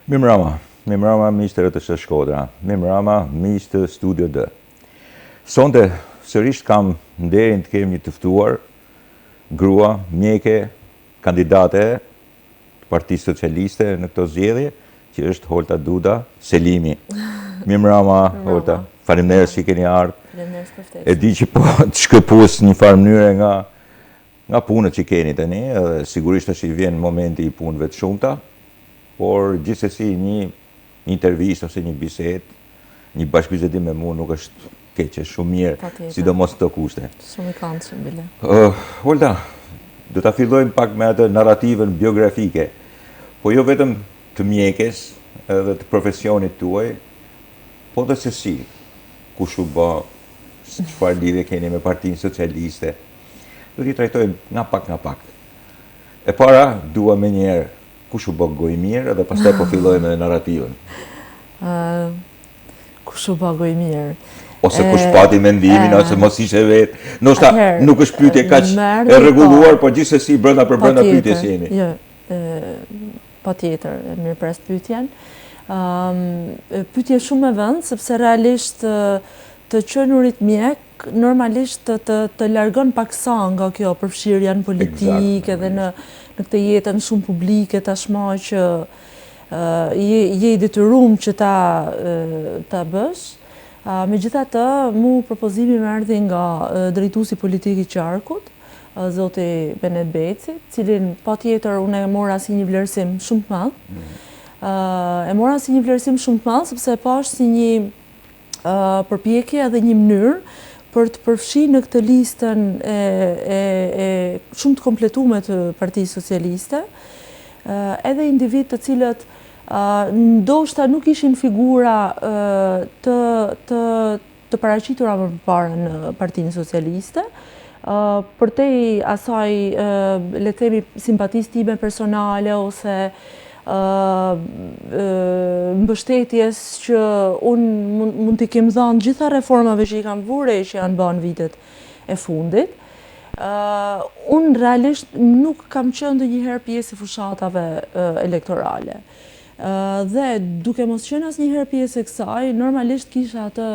Mirëmbrëma miq të RTS Shkodra. Mirëmbrëma miq të Studio D. Sonte sërish kam nderin të kemi një të ftuar grua, mjeke, kandidate të Partisë Socialiste në këto zgjedhje, që është Holta Duda Selimi. Mirëmbrëma Holta. Faleminderit që keni ardhur. Faleminderit për ftesën. E di që po të shkëpus një farë mënyre nga punët që keni tani, edhe sigurisht është i vjen momenti i punëve të shumta, por gjithsesi një intervistë ose një bisedë, një bashkëbisedim me mua nuk është keqe, shumë mirë, sidomos këto kushte. Shumë i këndshëm bile. Holta, do ta fillojmë pak me atë narrativën biografike, po jo vetëm të mjekes edhe të profesionit tuaj, po dhe se si, kush u bë, çfarë lidhje keni me Partinë Socialiste. Do t'i trajtojmë nga pak. E para, dua me njerë, kush u bë gojë mirë, edhe pastaj po fillojmë me narrativën. Kush u bë gojë mirë? Ose kush pati mendimin, ose mos ishte vetë. Ndoshta nuk është pyetje kaq e rregulluar, por gjithsesi brenda pyetjes jemi. Jo, patjetër, mirë pres pyetjen. Pyetje shumë e vënd, sepse realisht të qenurit mjek normalisht të largon paksa nga kjo përfshirja në politikë edhe në këtë jetën shumë publike tashmë që je i detyruar që ta bësh. Megjithatë, mu propozimi më erdhi nga drejtuesi politik i Qarkut, zoti Benet Beci, cilin patjetër unë e mora si një vlerësim shumë të madh. E mora si një vlerësim shumë të madh sepse e pash si një përpjekje edhe një mënyrë për të përfshirë në këtë listën e shumë të kompletuar të Partisë Socialiste, edhe individ të cilët ndoshta nuk ishin figura të paraqitura më parë në Partinë Socialiste, përtej asaj le të themi simpatisë time personale ose mbështetjes që unë mund t'i kem dhënë gjitha reformave që i kam vure që janë bën vitet e fundit. Unë realisht nuk kam qenë ndonjëherë pjesë e fushatave elektorale. Dhe duke mos qenë asnjëherë pjesë e kësaj, normalisht kisha atë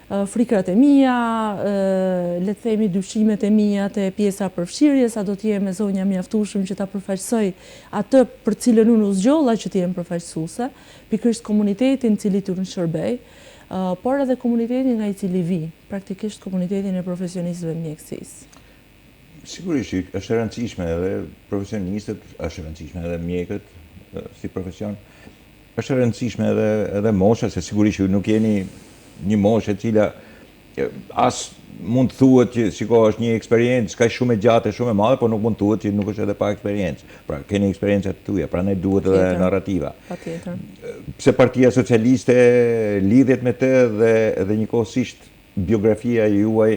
frikrat e mia, le të themi dyshimet e mia te pjesa e përfshirjes, a do të jem me zonja mjaftueshëm që ta përfaqësoj atë për cilën unë u zgjolla që të jem përfaqësuese, pikërisht komunitetin i cili unë shërbej, por edhe komunitetin nga i cili vi, praktikisht komunitetin e profesionistëve të mjekësisë. Sigurisht është e rëndësishme edhe profesionistët, është e rëndësishme edhe mjekët si profesion, është e rëndësishme edhe mosha, se sigurisht ju nuk jeni një moshë e cila as mund të thuhet që shiko është një eksperiencë kaq shumë e gjatë e shumë e madhe, por nuk mund të thuhet që nuk është edhe pa eksperiencë. Pra keni eksperjencat të tuaja, prandaj duhet edhe narrativa. Patjetër. Pse Partia Socialiste lidhet me të dhe njëkohësisht biografia juaj,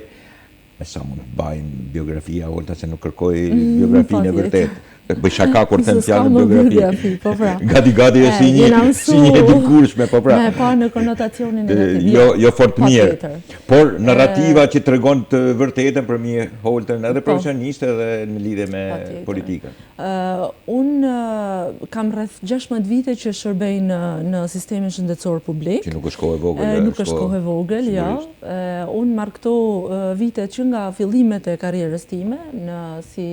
me sa mund të bajnë biografia, Holta, se nuk kërkoj biografinë e vërtetë. Bëj shaka kur them fjalën biografi. Po pra. Gati e si një e dikurshme, po pra. Me pa në konotacionin negativ. Jo fort mirë. Por narrativa që tregon të vërtetën për mi Holtën edhe profesioniste edhe në lidhje me politikën. Unë kam rreth 16 vite që shërbej në sistemin shëndetësor publik. Që nuk është kohë e vogël. Nuk është kohë e vogël, jo. Unë marr këto vite që nga fillimet e karrierës time si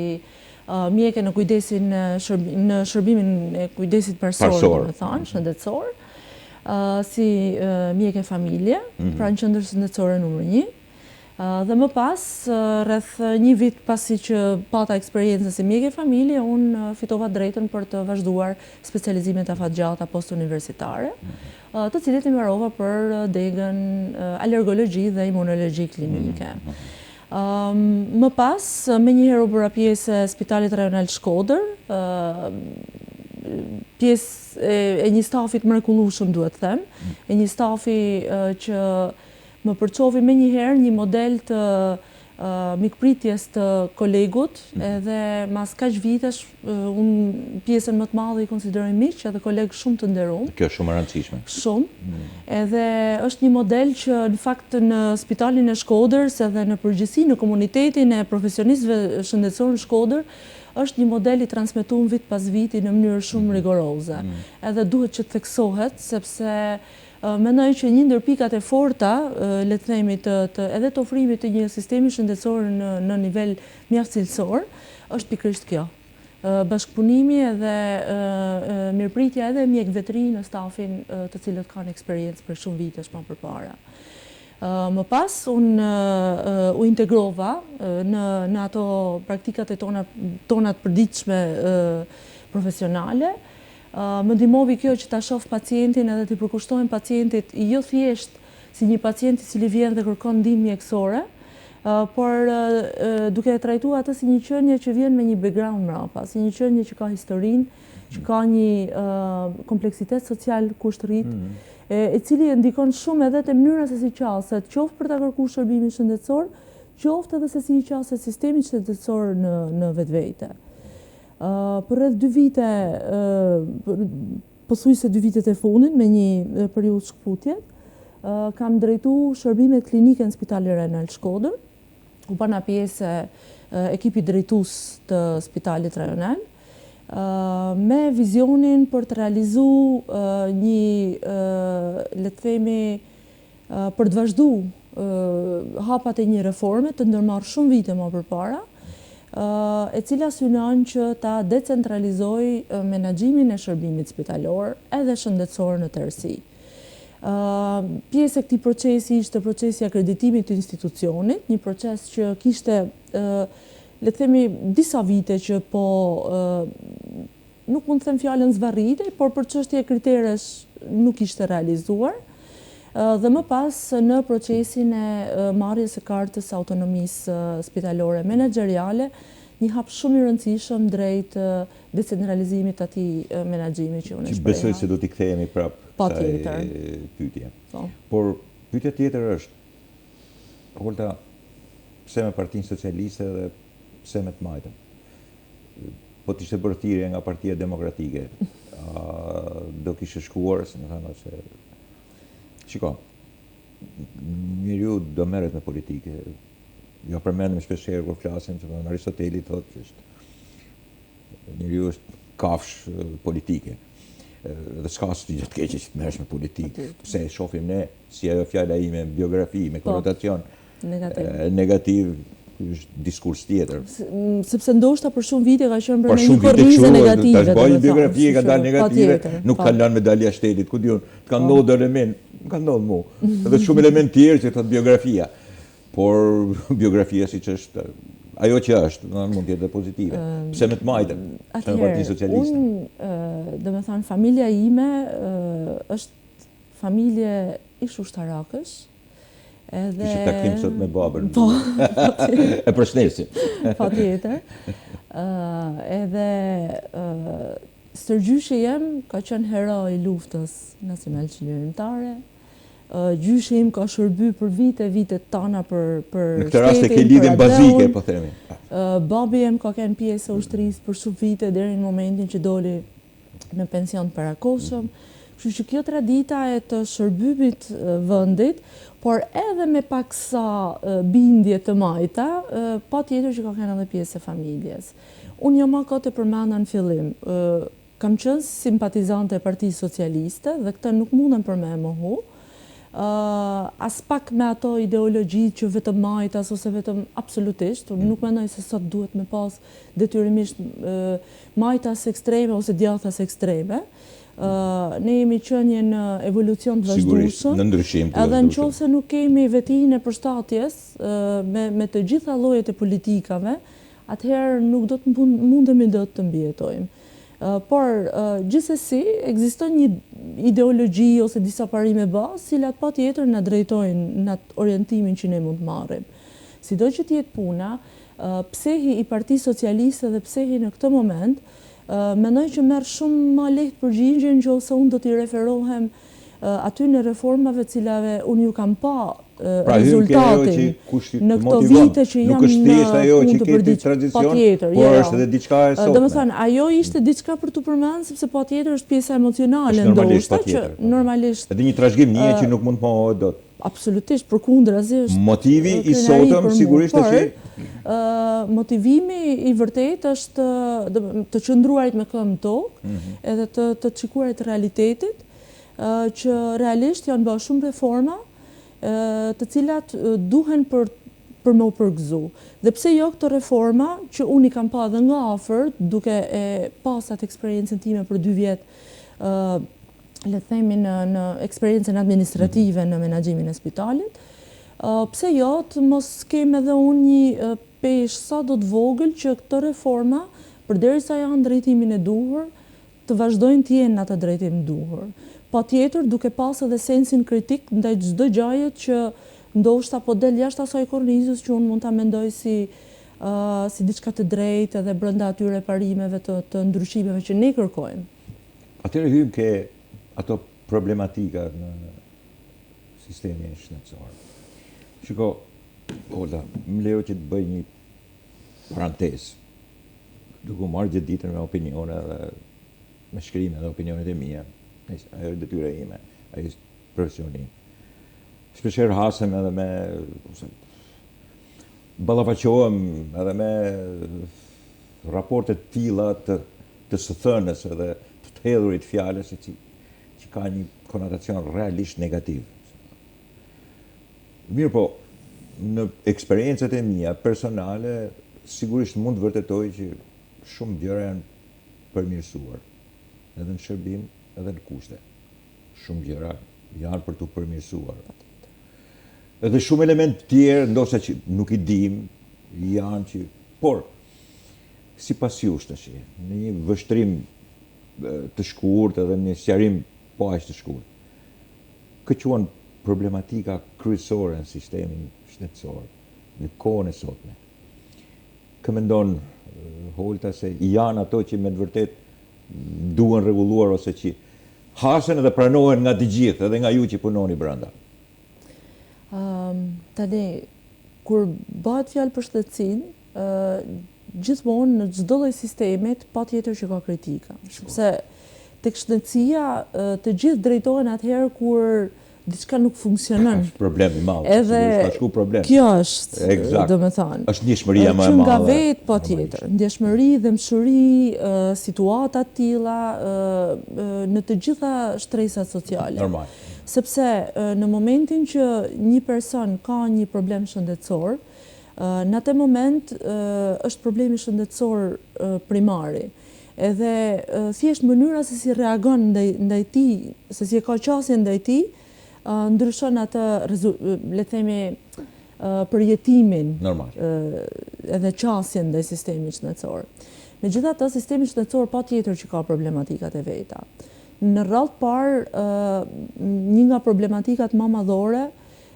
mjeke në kujdesin në shërbimin e kujdesit parsor, domethënë, shëndetësor, si mjeke familje, pra në qendër shëndetësore numër 1. Dhe më pas, rreth një vit pasi që pata eksperiencë si mjeke familje, unë fitova drejtën për të vazhduar specializimet afatgjata post-universitare, të cilet i mbarova për degën alergologji dhe imunologji klinike. Më pas, me njëherë u bëra pjesë e Spitalit Rajonal Shkodër, pjesë e një stafit mrekullueshëm, duhet të them, e një stafi që më përçovi me njëherë një model të mikpritjes të kolegut, edhe mas kaq vitesh, unë pjesën më të madhe i konsideroj miq, edhe kolegë shumë të nderuar. Kjo është shumë e rëndësishme. Shumë. Edhe është një model që në fakt në Spitalin e Shkodrës edhe në përgjithësi në komunitetin e profesionistëve shëndetësor në Shkodër, është një model i transmetuar vit pas viti në mënyrë shumë rigoroze. Edhe duhet që të theksohet, sepse mendoj që një ndër pikat e forta, le të themi, edhe të ofrimit të një sistemi shëndetësor në nivel mjaft cilësor, është pikërisht kjo. Bashkëpunimi edhe mirëpritja edhe mjekvetëri në stafin të cilët kanë eksperiencë për shumë vitesh më përpara. Më pas, unë u integrova në ato praktikat e tona të përditshme profesionale. Më ndihmoi kjo që ta shoh pacientin edhe të përkushtohem pacientit jo thjesht si një pacient i cili vjen dhe kërkon ndihmë mjekësore, por duke e trajtuar atë si një qenie që vjen me një background mbrapa, si një qenie që ka historinë, që ka një kompleksitet social kushtërit, e cili e ndikon shumë edhe te mënyra se si qaset, qoftë për ta kërkuar shërbimin shëndetësor, qoftë edhe se si qaset sistemi shëndetësor në vetvete. Për rreth 2 vite, pothuajse 2 vitet e fundit, me një periudhë shkputje, kam drejtuar shërbimet klinike në Spitalin Renal Shkodër, u bëna pjesë ekipi drejtues të Spitalit Rajonal, me vizionin për të realizuar një, le të themi, për të vazhduar hapat e një reforme të ndërmarrë shumë vite më përpara, e cila synon që ta decentralizoj menaxhimin e shërbimit spitalor edhe shëndetësor në tërësi. Pjesë e këtij procesi ishte procesi i akreditimit të institucionit, një proces që kishte, le të themi, disa vite që po, nuk mund të them fjalën zvarrite, por për çështje kriteresh nuk ishte realizuar. Dhe më pas në procesin e marrjes së kartës autonomisë spitalore menaxheriale, një hap shumë i rëndësishëm drejt decentralizimit të atij menaxhimi që unë shpreha. Besoj se do t'i kthehemi prapë kësaj pyetje. Por pyetja tjetër është, Holta, pse me Partinë Socialiste dhe pse me të majtën? Po t'ishte bërë thirrje nga Partia Demokratike, do kishe shkuar, se më thënë se shiko, njeriu do merret me politike. Jo përmendem shpeshherë kur flasim, që Aristoteli thotë që njeriu është kafsh politike. Dhe s'ka asnjë gjë të keqe që të merresh me politikë. Pse e shohim ne si ajo fjala ime biografi me konotacion negativ, është diskurs tjetër. Sepse ndoshta për shumë vite ka qenë brenda një kornize negative. Tash bëj biografi ka dalë negative, nuk ka lënë medalja shtetit, ku diun, ka ndodhur element, ka ndodhur mu. Edhe shumë element tjerë që thotë biografia. Por biografia siç është, ajo që është, mund të jetë pozitive. Pse me të majtën? Pse me Partinë Socialiste? Unë, domethënë, familja ime është familje ish ushtarakësh. Kishte takim sot me babën. Po. E përshëndesim. Patjetër. Edhe stërgjyshi jem ka qenë hero i luftës nacionale çlirimtare. Gjyshi im ka shërby për vite tana për shtetin. Në këtë rast e ke lidhjen bazike, po themi. Babi jem ka qenë pjesë e ushtrisë për shumë vite deri në momentin që doli në pension parakohshëm. Kështu që kjo tradita e të shërbimit vendit, por edhe me paksa bindje të majta, patjetër që ka qenë edhe pjesë e familjes. Unë jam akot e përmenda në fillim. Kam qenë simpatizante e Partisë Socialiste dhe këtë nuk mundem për me mohu. As pak me ato ideologji që vetëm majtas ose vetëm absolutisht, nuk mendoj se sot duhet me pas detyrimisht majtas ekstreme ose djathtas ekstreme. Ne jemi qenë në evolucion të vazhdueshëm. Në ndryshim të vazhdueshëm. Edhe nëse nuk kemi vetinë e përshtatjes me të gjitha llojet e politikave, atëherë nuk do të mundemi dot të mbijetojmë. Por gjithsesi ekziston një ideologji ose disa parime bazë, cilat patjetër na drejtojnë në atë orientimin që ne mund të marrim. Sido që të jetë puna, psehi i Partisë Socialiste dhe psehi në këtë moment, mendoj që merr shumë më lehtë përgjigjen nëse unë do t'i referohem aty në reformave cilave unë ju kam pa Pra rezultatin në këto vite që jam në punë të përditshme, patjetër, por është edhe diçka e sotme. Domethënë, ajo ishte diçka për tu përmendur sepse patjetër është pjesa emocionale ndoshta që normalisht edhe një trashëgim një që nuk mund të mohohet dot. Absolutisht, përkundrazi është motivi i sotëm sigurisht është që motivimi i vërtet është të qëndruarit me këmbë në tokë, edhe të shikuarit realitetit, që realisht janë bërë shumë reforma të cilat duhen për më përgëzu. Dhe pse jo këto reforma që unë i kam pa dhe nga afër, duke pasat eksperiencën time për 2 vjetë, le themi në eksperiencën administrative në menaxhimin e spitalit, pse jo të mos kem edhe unë një peshë sa do të vogël që këto reforma, përderisa janë drejtimin e duhur, të vazhdojnë të jenë në atë drejtim duhur. Patjetër duke pas edhe sensin kritik ndaj çdo gjaje që ndoshta po del jashtë asaj kornizës që unë mund ta mendoj si diçka të drejtë edhe brenda atyre parimeve të ndryshimeve që ne kërkojmë. Atëherë hym ke ato problematika në sistemin shëndetësor. Shiko, Olda, më lejo që të bëj një parantezë, duke marrë gjithë ditën me opinione dhe me shkrime dhe opinionet e mia. Ajo është detyra ime, ajo është profesioni im. Shpeshherë hasem edhe me ballafaqohem edhe me raporte të tilla të së thënës edhe të hedhurit fjalës që ka një konotacion realisht negativ. Mirë po, në eksperiencët e mia personale, sigurisht mund të vërtetoj që shumë gjëra janë përmirësuar, edhe në shërbim, edhe në kushte. Shumë gjëra janë për të përmirësuar. Edhe shumë element tjerë, ndoshta që nuk i dim, janë që... Por, si pas jush të shi, në një vështrim të shkurt edhe një sqarim po aq të shkurt, këquan problematika kryesore në sistemin shëndetësor, në kohën e sotme. Kë mendon Holta se janë ato që me të vërtet duhen rregulluar ose që hasen edhe pranohen nga të gjithë, edhe nga ju që punoni brenda? Tani, kur bëhet fjalë për shëndetësinë, gjithmonë në çdo lloj sistemet patjetër që ka kritika. Sepse tek shëndetësia të gjithë drejtohen atëherë kur diçka nuk funksionon. Është problem i madh, sigurisht ka shku problem. Kjo është, domethënë. Është ndjeshmëria më e madhe. Që nga vetë patjetër, ndjeshmëri dhe mshuri, situata të tilla në të gjitha shtresat sociale. Normal. Sepse në momentin që një person ka një problem shëndetësor, në atë moment është problemi shëndetësor primari. Edhe thjesht mënyra se si reagon ndaj tij, se si e ka qasjen ndaj tij, ndryshon atë, le të themi, përjetimin edhe qasjen ndaj sistemit shëndetësor. Megjithatë, sistemi shëndetësor patjetër që ka problematikat e veta. Në radhë parë, një nga problematikat më madhore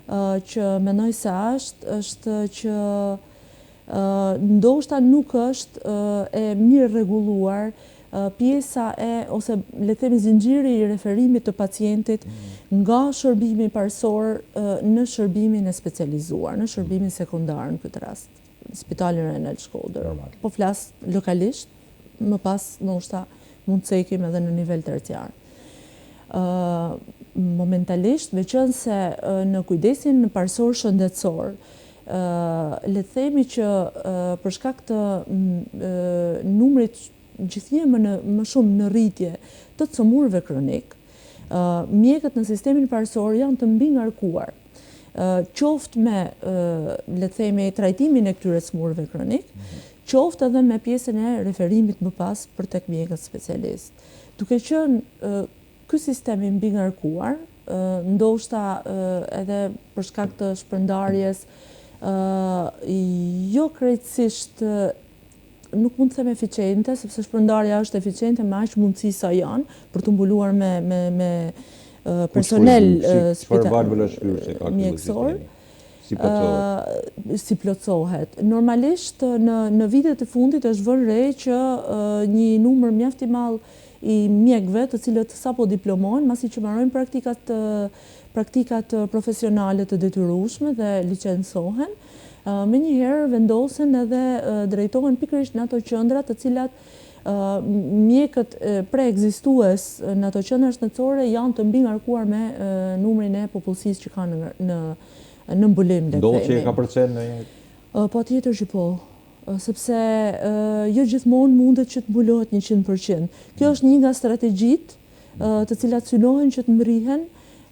që mendoj se është që ndoshta nuk është e mirë rregulluar pjesa ose le të themi zinxhiri i referimit të pacientit nga shërbimi parësor në shërbimin e specializuar, në shërbimin sekondar në këtë rast, Spitalin Renal Shkodër. Po flas lokalisht, më pas ndoshta mund të cekim edhe në nivel terciar. Momentalisht, veçanse në kujdesin parësor shëndetësor, le të themi që për shkak të numrit gjithnjë më shumë në rritje të cëmurëve kronik, mjekët në sistemin parësor janë të mbingarkuar, qoftë me, le të themi, trajtimin e këtyre cëmurëve kronik, qoftë edhe me pjesën e referimit më pas për tek mjekët specialist. Duke qenë ky sistem i mbingarkuar, ndoshta edhe për shkak të shpërndarjes, jo krejtësisht nuk mund të them eficiente, sepse shpërndarja është eficiente me aq mundësi sa janë për të mbuluar me personel mjekësor. si plotësohet. Normalisht në vitet e fundit është vënë re që një numër mjaft i madh i mjekëve të cilët sapo diplomohen, masi që marrojnë praktikat profesionale të detyrueshme dhe licencohen, menjëherë vendosen edhe drejtohen pikërisht në ato qendra të cilat mjekët preekzistues në ato qendra shëndetësore janë të mbingarkuar me numrin e popullsisë që kanë në mbulim. Ndodh që ka përcen në një? Patjetër që po. Sepse jo gjithmonë mundet që të mbulohet 100%. Kjo është një nga strategjitë të cilat synohen që të mrihen,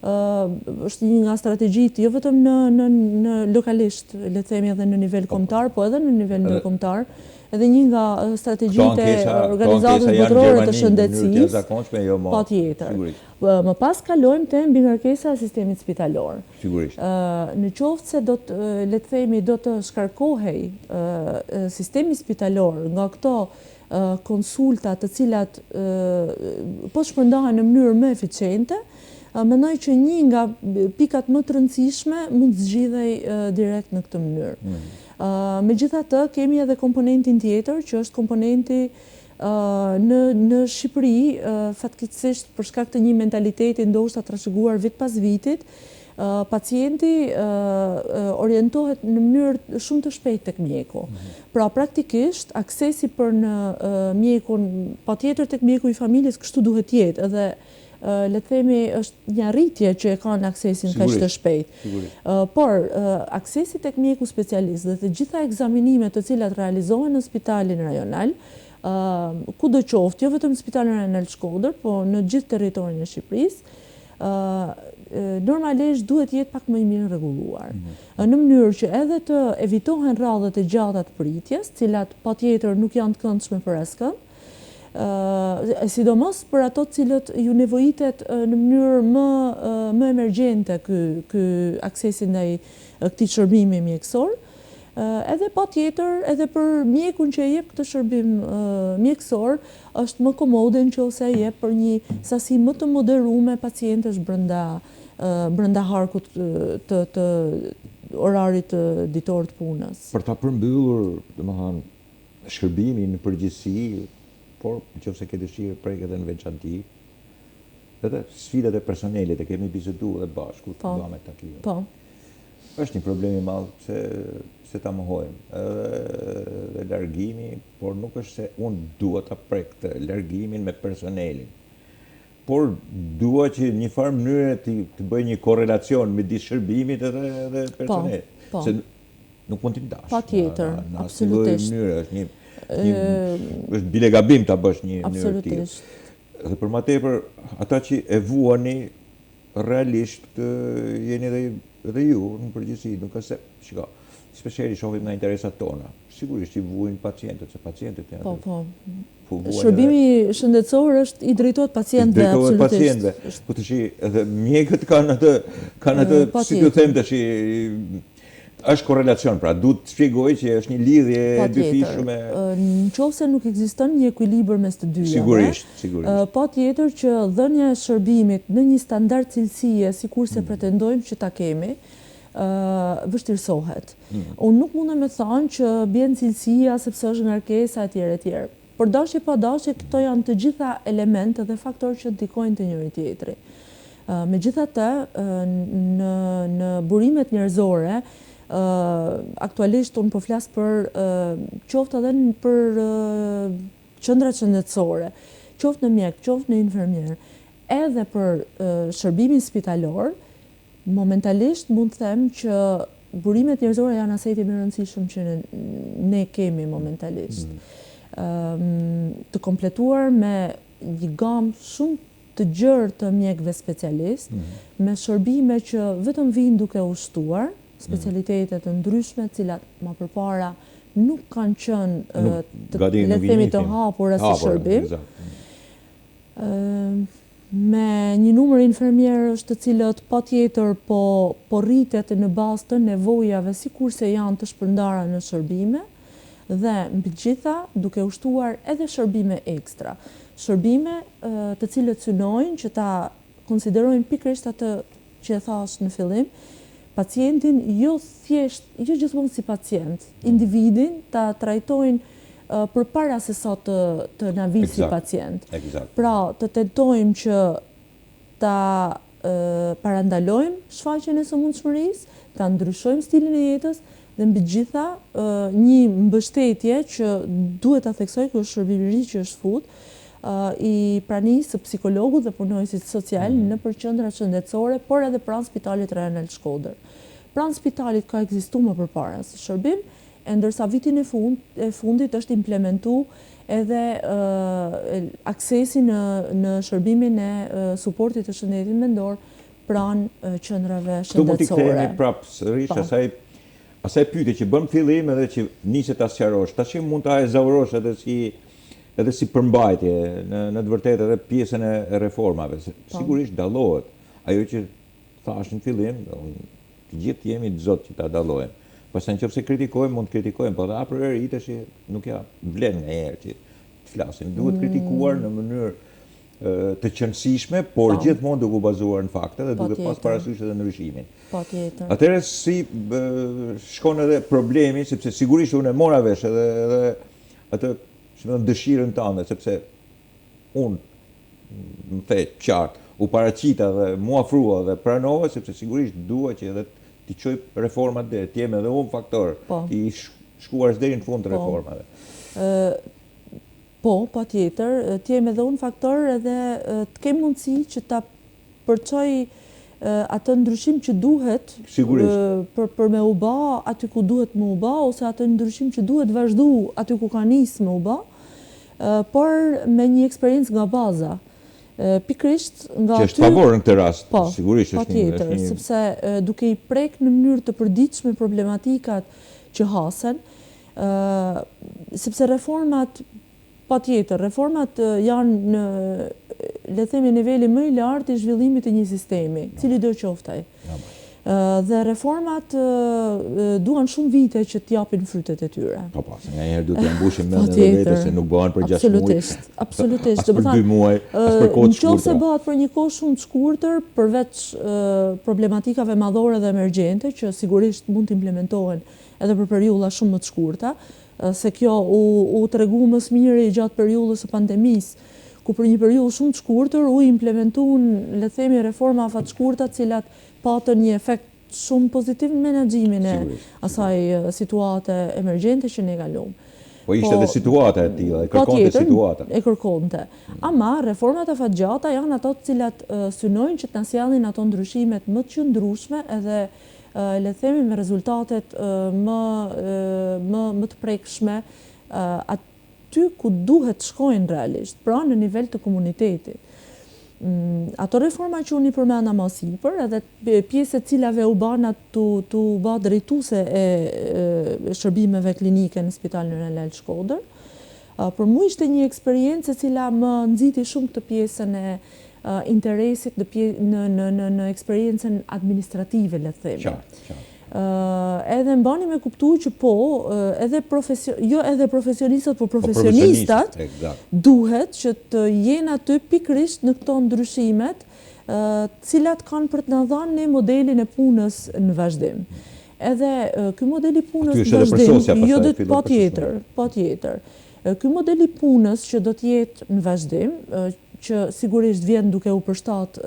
është një nga strategjitë jo vetëm në lokalisht, le të themi edhe në nivel kombëtar, po edhe në nivel ndërkombëtar, edhe një nga strategjitë e Organizatës Botërore të Shëndetësisë. Patjetër. Më pas kalojmë te mbingarkesa e sistemit spitalor. Sigurisht. Në qoftë se do të shkarkohej sistemi spitalor nga këto konsulta të cilat po shpërndahen në mënyrë më eficiente, mendoj që një nga pikat më të rëndësishme mund të zgjidhej direkt në këtë mënyrë. Megjithatë, kemi edhe komponentin tjetër, që është komponenti në Shqipëri, fatkeqësisht për shkak të një mentaliteti ndoshta trashëguar vit pas vitit, pacienti orientohet në mënyrë shumë të shpejtë tek mjeku. Pra praktikisht aksesi për në mjekun, patjetër tek mjeku i familjes kështu duhet të jetë, edhe le të themi është një arritje që e kanë aksesin kaq të shpejtë. Por aksesi tek mjeku specialist dhe të gjitha ekzaminimet të cilat realizohen në spitalin rajonal, kudo qoftë, jo vetëm spitalin rajonal Shkodër, po në gjithë territorin e Shqipërisë, normalisht duhet jetë pak më i mirë rregulluar. Në mënyrë që edhe të evitohen radhët e gjata të pritjes, cilat patjetër nuk janë të këndshme për askënd, sidomos për ato cilët ju nevojitet në mënyrë më emergjente ky aksesi ndaj këtij shërbimi mjekësor, edhe patjetër edhe për mjekun që e jep këtë shërbim mjekësor është më komode nëse e jep për një sasi më të moderuar pacientësh brenda harkut të orarit ditor të punës. Për ta përmbyllur, domethënë, shërbimin në përgjithësi, por nëse ke dëshirë prek edhe në veçanti, edhe sfidat e personelit e kemi biseduar edhe bashku të bëjmë takime. Po. Është një problem i madh se ta mohojmë. Edhe largimi, por nuk është se unë dua ta prek të largimin me personelin. Por dua që një farë mënyre të bëj një korrelacion midis shërbimit edhe personelit. Se nuk mund t'i ndash. Patjetër, absolutisht. është bile gabim ta bësh një mënyrë të tillë. Dhe për më tepër, ata që e vuani realisht jeni edhe ju në përgjithësi, nuk është se, shiko, specialisht shohim nga interesat tona. Sigurisht i vuajnë pacientët, se pacientët janë. Po. Shërbimi shëndetësor është i drejtohet pacientëve, absolutisht. Po tash edhe mjekët kanë atë, si të them tash, është korrelacion, pra duhet të shpjegoj që është një lidhje e dyfishme. Nëse nuk ekziston një ekuilibër mes të dyja. Sigurisht. Patjetër që dhënia e shërbimit në një standard cilësie, sikurse pretendojmë që ta kemi, vështirësohet. Unë nuk mundem të them që bjen cilësia sepse është ngarkesa etj. Por dashje pa dashje, këto janë të gjitha elemente dhe faktorë që ndikojnë te njëri tjetri. Megjithatë, në burimet njerëzore, aktualisht unë po flas për qoftë edhe për qendrat shëndetësore, qoftë në mjek, qoftë në infermier, edhe për shërbimin spitalor, momentalisht mund të them që burimet njerëzore janë aseti më i rëndësishëm që ne kemi momentalisht. Të kompletuar me një gamë shumë të gjerë të mjekëve specialist, me shërbime që vetëm vijnë duke u shtuar, specialitetet të ndryshme, cilat më përpara nuk kanë qenë le të themi të hapura si shërbim. Me një numër infermierësh të cilët patjetër po rritet në bazë të nevojave sikurse janë të shpërndara në shërbime dhe mbi gjitha duke u shtuar edhe shërbime ekstra. Shërbime të cilët synojnë që ta konsiderojnë pikërisht atë që e thash në fillim, pacientin jo gjithmonë si pacient, individin ta trajtojnë përpara se sa të na vi si pacient. Pra, të tentojmë që ta parandalojmë shfaqjen e sëmundshmërisë, ta ndryshojmë stilin e jetës dhe mbi gjitha një mbështetje që duhet ta theksoj ky është shërbimi i ri që është fut i pranisë së psikologut dhe punonësit social në qendrat shëndetësore, por edhe pranë Spitalit Rajonal Shkodër. Pranë spitalit ka ekzistuar më përpara si shërbim, ndërsa vitin e fundit është implementu edhe aksesi në shërbimin e suportit të shëndetit mendor pranë qendrave shëndetësore. Këtu mund t'i kthehemi prapë sërish asaj pyetje që bën fillim edhe që niset ta sqarosh. Tash mund ta ezaurosh edhe si përmbajtje në të vërtetë edhe pjesën e reformave. Sigurisht dallohet. Ajo që thash në fillim, të gjithë jemi të zot që ta dallojmë. Pastaj nëse kritikojmë, mund të kritikojmë, por a priori tash nuk ja vlen njëherë që të flasim. Duhet kritikuar në mënyrë të qëndrueshme, por gjithmonë duke u bazuar në fakte dhe duke pas parasysh edhe ndryshimin. Patjetër. Atëherë si shkon edhe problemi, sepse sigurisht unë e mora vesh edhe atë dëshirën tënde, sepse unë më the qartë, u paraqita dhe mu afrua dhe pranova, sepse sigurisht dua që edhe t'i çoj reformat dhe t'jem edhe unë faktor, t'i shkuar deri në fund të reformave. Po, patjetër, t'jem edhe unë faktor edhe t'kem mundësi që ta përçoj atë ndryshim që duhet për me u bë aty ku duhet me u bë, ose atë ndryshim që duhet vazhdu aty ku ka nisë me u bë, por me një eksperiencë nga baza. Pikrisht nga që është favor në këtë rast, sigurisht është patjetër, sepse duke i prek në mënyrë të përditshme problematikat që hasen, sepse reformat janë në, le themi, niveli më i lartë i zhvillimit të një sistemi, cili do qoftë ai. Dhe reformat duan shumë vite që t'japin frytet e tyre. Po, nganjëherë duhet t'ja mbushim mendjen e vetes se nuk bëhen për 6 muaj. Absolutisht. As për 2 muaj, as për kohë të shkurtër. Nëse bëhet për një kohë shumë të shkurtër, përveç problematikave madhore dhe emergjente, që sigurisht mund të implementohen edhe për periudha shumë më të shkurta, se kjo u tregu më së miri gjatë periudhës së pandemisë, ku për një periudhë shumë të shkurtër u implementuan, le të themi, reforma afatshkurta të shkurta, të cilat patën një efekt shumë pozitiv në menaxhimin e asaj situate emergjente që ne kalum. Po ishte edhe situata e tilla, e kërkonte situata. E kërkonte. Ama reformat afatgjata janë ato të cilat synojnë që të na sjellin ato ndryshimet më të qëndrueshme edhe le të themi me rezultatet më të prekshme aty ku duhet shkojnë realisht, pra në nivel të komunitetit. Ato reforma që unë i përmenda më sipër, edhe pjesë e cilave u bana tu bë drejtuese e shërbimeve klinike në Spitalin Rajonal Shkodër, për mua ishte një eksperiencë e cila më nxiti shumë këtë pjesën e interesit në eksperiencën administrative, le të themi. Edhe mbani me kuptu që jo edhe profesionistët, por profesionistat duhet që të jenë aty pikrisht në këto ndryshimet, cilat kanë për të na dhënë ne modelin e punës në vazhdim. Edhe ky model i punës në vazhdim, jo do të patjetër. Ky model i punës që do të jetë në vazhdim, që sigurisht vjen duke u përshtat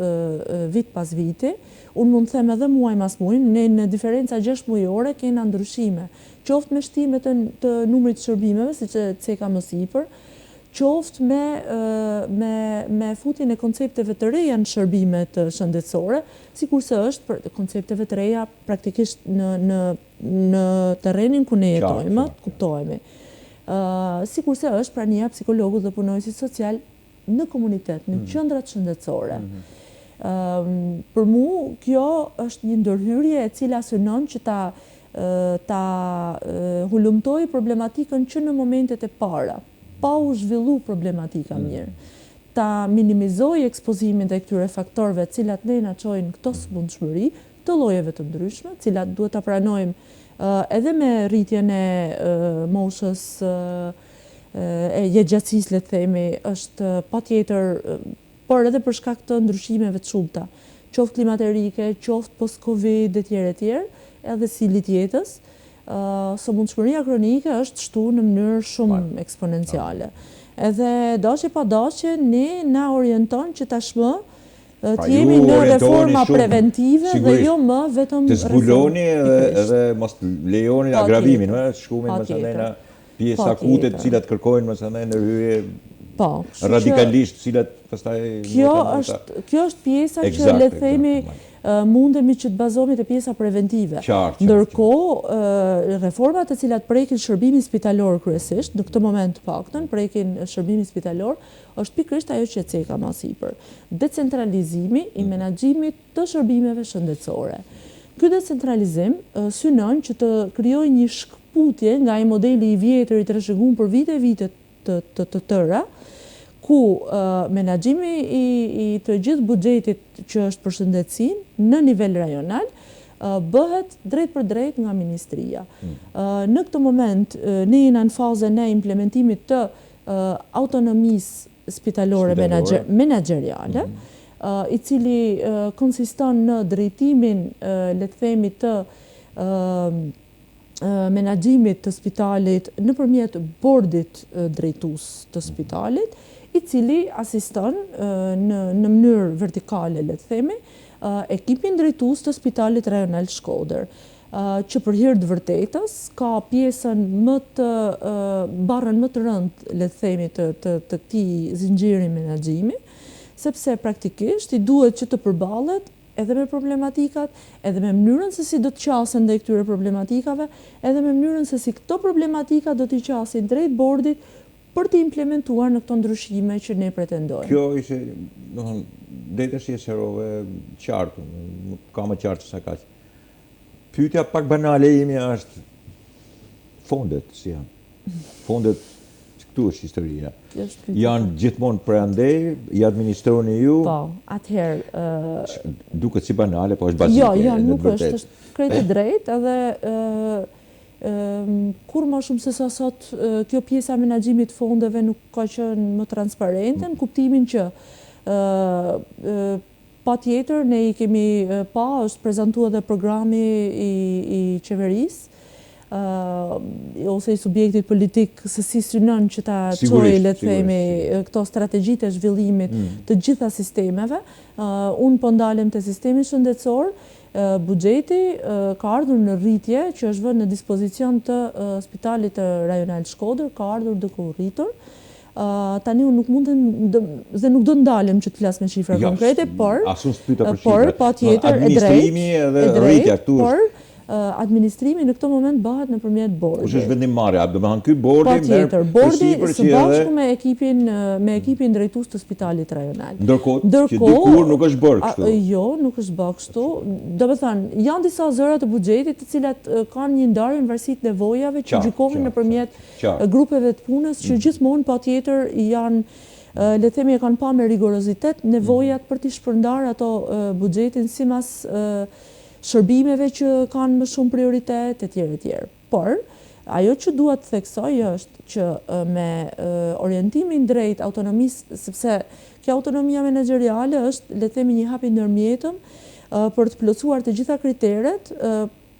vit pas viti, unë mund të them edhe muaj mas muaj, ne në diferenca 6 mujore kena ndryshime, qoftë me shtimet të numrit shërbimeve, siç e ceka më sipër, qoftë me futjen e koncepteve të reja në shërbimet shëndetësore, sikurse është për koncepteve të reja praktikisht në terrenin ku ne jetojmë, kuptohemi. Sikurse është prania psikologut dhe punonësit social në komunitet, në qendrat shëndetësore. Për mua kjo është një ndërhyrje e cila synon që ta hulumtoj problematikën që në momentet e para, pa u zhvillu problematika mirë. Ta minimizoj ekspozimin dhe këtyre faktorëve cilat ne na çojnë këto sëmundshmëri të llojeve të ndryshme, cilat duhet ta pranojmë edhe me rritjen e moshës e jetëgjatësisë, le të themi, është patjetër, por edhe për shkak të ndryshimeve të shumta qoftë klimaterike, qoftë post-Covid e tjerë, edhe stilit jetës, sëmundshmëria kronike është shtu në mënyrë shumë eksponenciale. Edhe dashje pa dashje, ne na orienton që tashmë të jemi në reforma preventive dhe jo më vetëm të zbuloni edhe mos lejoni agravimin, shkumin mësane në pjesa akute të cilat kërkojnë mësane në hyrje radikalisht, cilat pastaj kjo është pjesa që le të themi mundemi që të bazohemi te pjesa preventive. Ndërkohë, reformat të cilat prekin shërbimin spitalor kryesisht, në këtë moment paktën, prekin shërbimin spitalor, është pikërisht ajo që ceka më sipër. Decentralizimi i menaxhimit të shërbimeve shëndetësore. Ky decentralizim synon që të krijojë një shkputje nga ai modeli i vjetër i trashëguar për vite të tëra, ku menaxhimi i të gjithë buxhetit që është për shëndetësinë në nivel rajonal bëhet drejt për drejt nga ministria. Në këtë moment ne jemi në fazën e implementimit të autonomisë spitalore menaxheriale, i cili konsiston në drejtimin, le të themi, të menaxhimit të spitalit nëpërmjet bordit drejtues të spitalit, i cili asiston në mënyrë vertikale, le të themi, ekipin drejtues të spitalit rajonal Shkodër, që për hir të vërtetës ka pjesën barrën më të rëndë, le të themi, të këtij zinxhiri menaxhimi, sepse praktikisht i duhet që të përballet edhe me problematikat, edhe me mënyrën se si do të qasen ndaj këtyre problematikave, edhe me mënyrën se si këto problematika do t'i qasin drejt bordit për të implementuar në këto ndryshime që ne pretendojmë. Kjo ishte, deri tash e sherove qartë, ka më qartë se kaq. Pyetja pak banale ime është fondet, si janë. Fondet, këtu është historia. Janë gjithmonë prandej, i administroni ju. Po, atëherë duket si banale, po është bazike. Jo, nuk është krejt e drejtë, edhe kur më shumë se sa sot kjo pjesa e menaxhimit fondeve nuk ka qenë më transparente, në kuptimin që patjetër ne i kemi është prezantuar edhe programi i qeverisë ose i subjektit politik se si synon që ta çojë, le të themi, këto strategjitë e zhvillimit të gjitha sistemeve. Unë po ndalem te sistemi shëndetësor. Buxheti ka ardhur në rritje, që është vënë në dispozicion të spitalit rajonal Shkodër, ka ardhur duke u rritur. Tani unë nuk dhe nuk do ndalem që të flas me shifra konkrete, por patjetër e drejtë, por administrimi në këtë moment bëhet nëpërmjet bordit. Kush është vendimmarrja? Do të thonë ky bordi merr bordi së bashku me ekipin drejtues të spitalit rajonal. Ndërkohë që dikur nuk është bërë kështu. Jo, nuk është bërë kështu. Do të thonë, janë disa zëra të buxhetit të cilat kanë një ndarje në varësi të nevojave që gjykohen nëpërmjet grupeve të punës që gjithmonë patjetër janë, le të themi, e kanë pa me rigorozitet nevojat për të shpërndarë ato buxhetin sipas shërbimeve që kanë më shumë prioritet e tjerë. Por, ajo që dua të theksoj është që me orientimin drejt autonomisë, sepse kjo autonomia menaxheriale është, le të themi, një hap i ndërmjetëm për të plotësuar të gjitha kriteret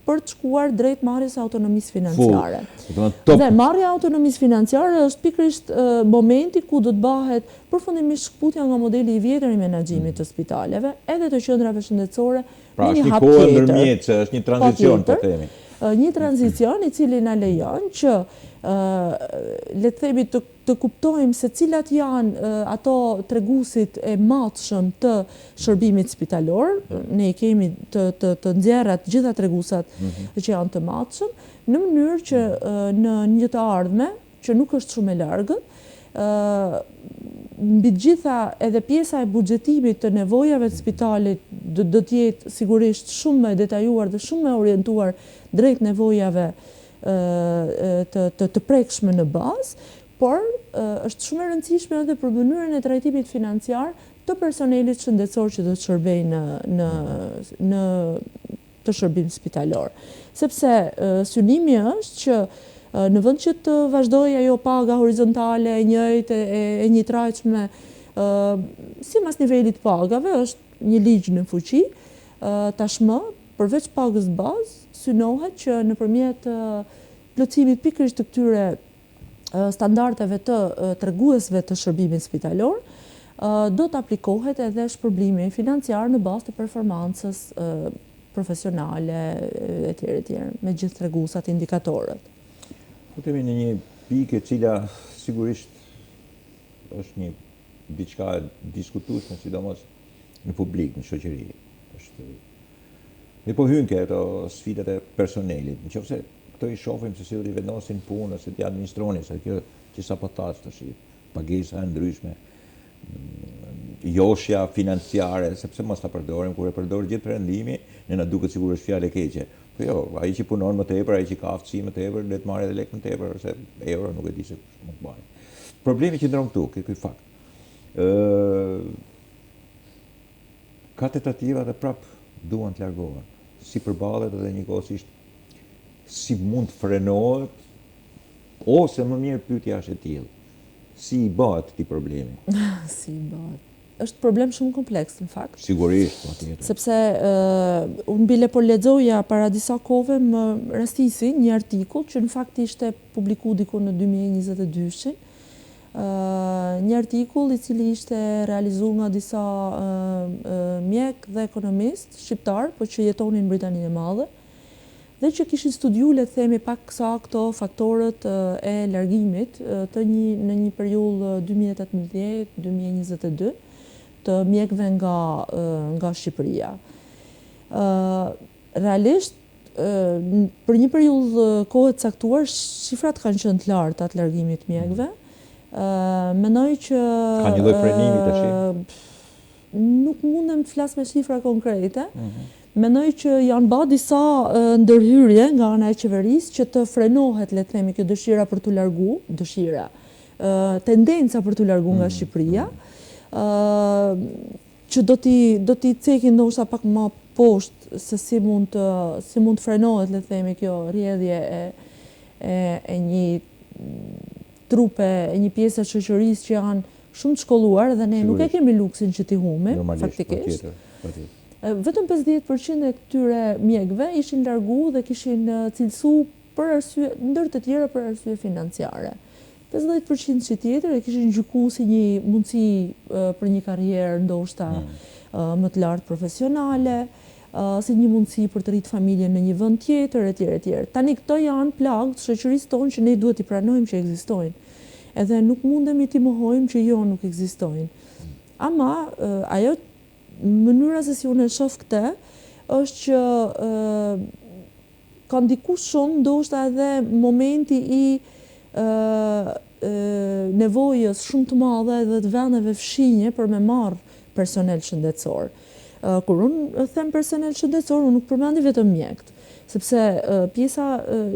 për të shkuar drejt marrjes së autonomisë financiare. Dhe marrja e autonomisë financiare është pikërisht momenti ku do të bëhet përfundimisht shkputja nga modeli i vjetër i menaxhimit të spitaleve, edhe të qendrave shëndetësore. Pra është një kohë ndërmjet, është një tranzicion, po themi. Një tranzicion i cili na lejon që le të themi të kuptojmë se cilat janë ato treguesit e matshëm të shërbimit spitalor. Ne i kemi të nxjerra të gjitha treguesat që janë të matshëm, në mënyrë që në një të ardhme, që nuk është shumë e largët, mbi gjitha edhe pjesa e buxhetimit të nevojave të spitalit do të jetë sigurisht shumë më detajuar dhe shumë më orientuar drejt nevojave të prekshme në bazë, por është shumë e rëndësishme edhe për mënyrën e trajtimit financiar të personelit shëndetësor që do të shërbejë në të shërbim spitalor. Sepse synimi është që në vend që të vazhdojë ajo paga horizontale e njëjtë e njëtrajtshme sipas nivelit pagave, është një ligj në fuqi, tashmë, përveç pagës bazë, synohet që nëpërmjet plotësimit pikërisht të këtyre standardeve të treguesve të shërbimit spitalor, do të aplikohet edhe shpërblimi financiar në bazë të performancës profesionale etj. Me gjithë treguesat indikatorët. Po kemi në një pikë e cila sigurisht është një diçka e diskutueshme, sidomos në publik, në shoqëri. Ne po hyn ke ato sfidat e personelit. Nëse këto i shohim se si do t'i vendosin punën, se t'i administroni, se kjo që sapo thash tash, pagesa e ndryshme, joshja financiare, sepse mos ta përdorim, kur e përdor gjithë perëndimi, ne na duket sikur është fjalë e keqe. Po jo, ai që punon më tepër, ai që ka aftësi më tepër, le të marrë edhe lek më tepër, ose euro, nuk e di se kush mund të bëjë. Problemi që ndron këtu, ky fakt. Ka tentativa dhe prap duan të largohen. Si përballet edhe njëkohësisht si mund të frenohet, ose më mirë pyetja është e tillë. Si i bëhet këtij problemi? Si i bëhet? Është problem shumë kompleks në fakt. Sigurisht, patjetër. Sepse unë bile po lexoja para disa kohëve më rastisi një artikull që në fakt ishte publikuar diku në 2022-shin. Një artikull i cili ishte realizuar nga disa mjek dhe ekonomist shqiptar, po që jetonin në Britaninë e Madhe, dhe që kishin studiuar, le të themi, pak sakto faktorët e largimit në një periudhë 2018-2022 të mjekëve nga Shqipëria. Realisht, për një periudhë kohë të caktuar, shifrat kanë qenë të larta të largimit të mjekëve. Mendoj që ka një lloj frenimi tash. Nuk mundem të flas me shifra konkrete. Mendoj që janë bërë disa ndërhyrje nga ana e qeverisë që të frenohet, le të themi, kjo dëshira për t'u largu, tendenca për t'u largu nga Shqipëria, që do t'i cekin ndoshta pak më poshtë se si mund të frenohet, le të themi, kjo rrjedhje e një trupe, e një pjesë e shoqërisë që janë shumë të shkolluar dhe ne nuk e kemi luksin që t'i humim, faktikisht. Vetëm 50% e këtyre mjekëve ishin largu dhe kishin cilësu për arsye, ndër të tjera për arsye financiare. 50% që tjetër e kishin gjykuar si një mundësi për një karrierë ndoshta më të lartë profesionale, si një mundësi për të rritë familjen në një vend tjetër, etj. Tani këto janë plagë të shoqërisë tonë që ne duhet t'i pranojmë që ekzistojnë. Edhe nuk mundemi t'i mohojmë që jo nuk ekzistojnë. Ama ajo mënyra se si unë e shoh këtë është që ka ndikuar shumë ndoshta edhe momenti i nevojës shumë të madhe dhe të vendeve fshinje për me marrë personel shëndetësor. Kur unë them personel shëndetësor, unë nuk përmendi vetëm mjekët, sepse pjesa,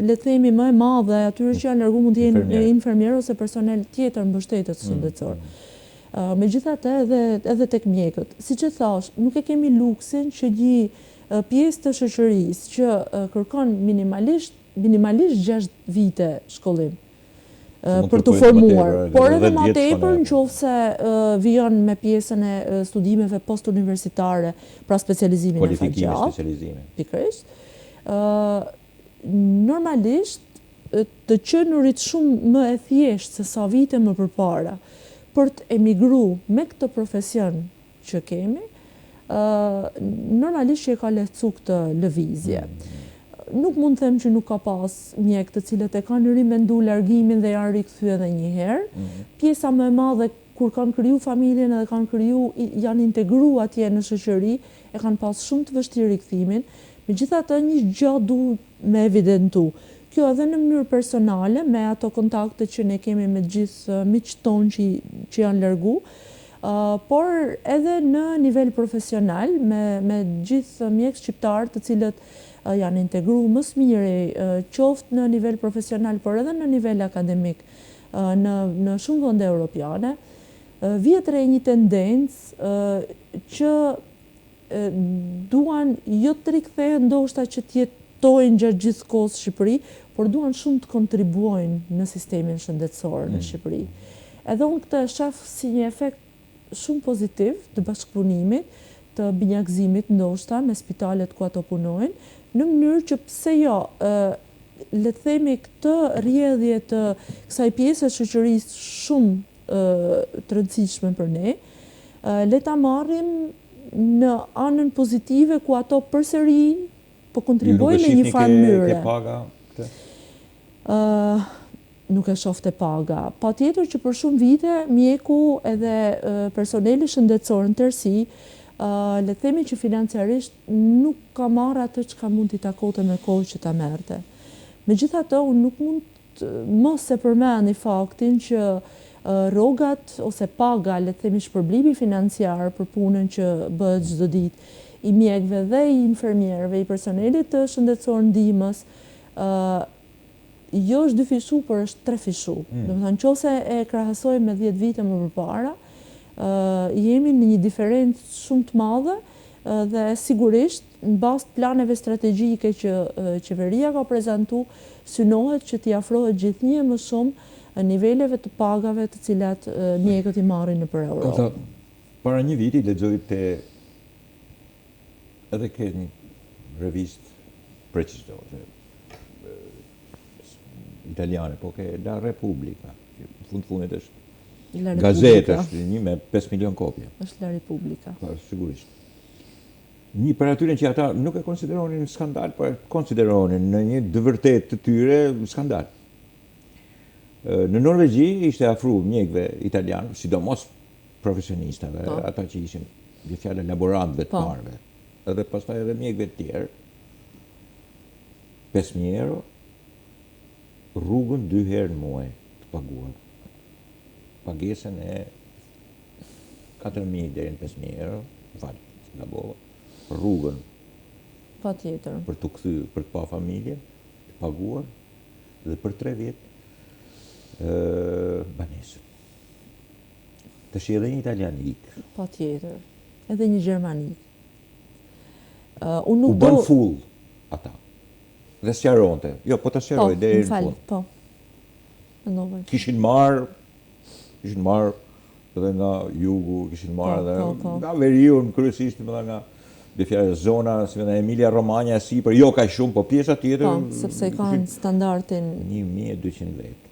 le të themi, më e madhe atyre që janë largu mund të jenë infermierë ose personel tjetër mbështetës shëndetësor. Megjithatë edhe tek mjekët. Siç e thash, nuk e kemi luksin që një pjesë të shoqërisë që kërkon minimalisht 6 vite shkollim për të formuar, por edhe më tepër nëse vijon me pjesën e studimeve postuniversitare, pra specializimin e faqjatë. Pikërisht. Normalisht të qenurit shumë më e thjeshtë se sa vite më përpara për të emigruar me këtë profesion që kemi, normalisht që e ka lehtësuar këtë lëvizje. Nuk mund të them që nuk ka pas mjek të cilët e kanë rimendu largimin dhe janë rikthyer edhe një herë. Pjesa më e madhe kur kanë kriju familjen edhe janë integruar atje në shoqëri, e kanë pas shumë të vështirë rikthimin. Megjithatë, një gjë duhet me evidentu. Kjo edhe në mënyrë personale, me ato kontakte që ne kemi me gjithë miqtë tonë që janë largu, por edhe në nivel profesional, me gjithë mjekë shqiptarë të cilët janë integruar më së miri, qoftë në nivel profesional, por edhe në nivel akademik, në shumë vende europiane, vjet re një tendencë që duan jo të rikthehen ndoshta që të jetojnë gjatë gjithë kohës në Shqipëri, por duan shumë të kontribuojnë në sistemin shëndetësor në Shqipëri. Edhe unë këtë e shoh si një efekt shumë pozitiv të bashkëpunimit, të binjakëzimit ndoshta me spitalet ku ato punojnë, në mënyrë që pse jo, le të themi këtë rrjedhje të kësaj pjese shoqërisë shumë të rëndësishme për ne, le ta marrim në anën pozitive ku ato përsëri po kontribuojnë në një farë mënyre. Ke paga këtë? Nuk e shofte paga. Patjetër që për shumë vite mjeku edhe personeli shëndetësor në tërësi, le të themi që financiarisht nuk ka marrë atë që mund t'i takote me kohë që ta merrte. Megjithatë, unë nuk mund mos e përmend faktin që rrogat ose paga, le të themi shpërblimi financiar për punën që bëhet çdo ditë i mjekëve dhe i infermierëve, i personelit të shëndetësor ndihmës, jo është 2 fishu, por është 3 fishu. Domethënë, nëse e krahasojmë me 10 vite më përpara, jemi në një diferencë shumë të madhe dhe sigurisht në bazë të planeve strategjike që qeveria ka prezantuar, synohet që t'i afrohet gjithnjë më shumë niveleve të pagave të cilat mjekët i marrin nëpër Europë. Para një viti lexoj edhe ke një revistë precizore italiane, po che La Repubblica, në fundit është gazetë, është një me 5 milion kopje. Është La Repubblica. Sigurisht. Një për atyre që ata nuk e konsideronin skandal, por e konsideronin në një dëvërtet të tyre skandal. Në Norvegji ishte afru mjekëve italianë, sidomos profesionistave, ata që ishin një fjalë laborantëve të parëve, edhe pastaj edhe mjekëve të tjerë, 5.000 euro, rrugën 2 herë në muaj të paguar. Pagesën e 4.000 deri në 5.000 euro, rrugën patjetër për të kthy, për të pa familje, të paguar dhe për 3 vjet banesë. Tash edhe një italianik. Patjetër. Edhe një gjermanik. U bën full ata. Dhe sqaronte. Jo, po ta sqaroj deri në fund. Po. Mendova. Kishin marrë edhe nga jugu, kishin marrë edhe nga veriun kryesisht, nga zona si Emilia Romagna e sipër, jo kaq shumë, po pjesa tjetër. Po, sepse kanë standardin 1200 vet.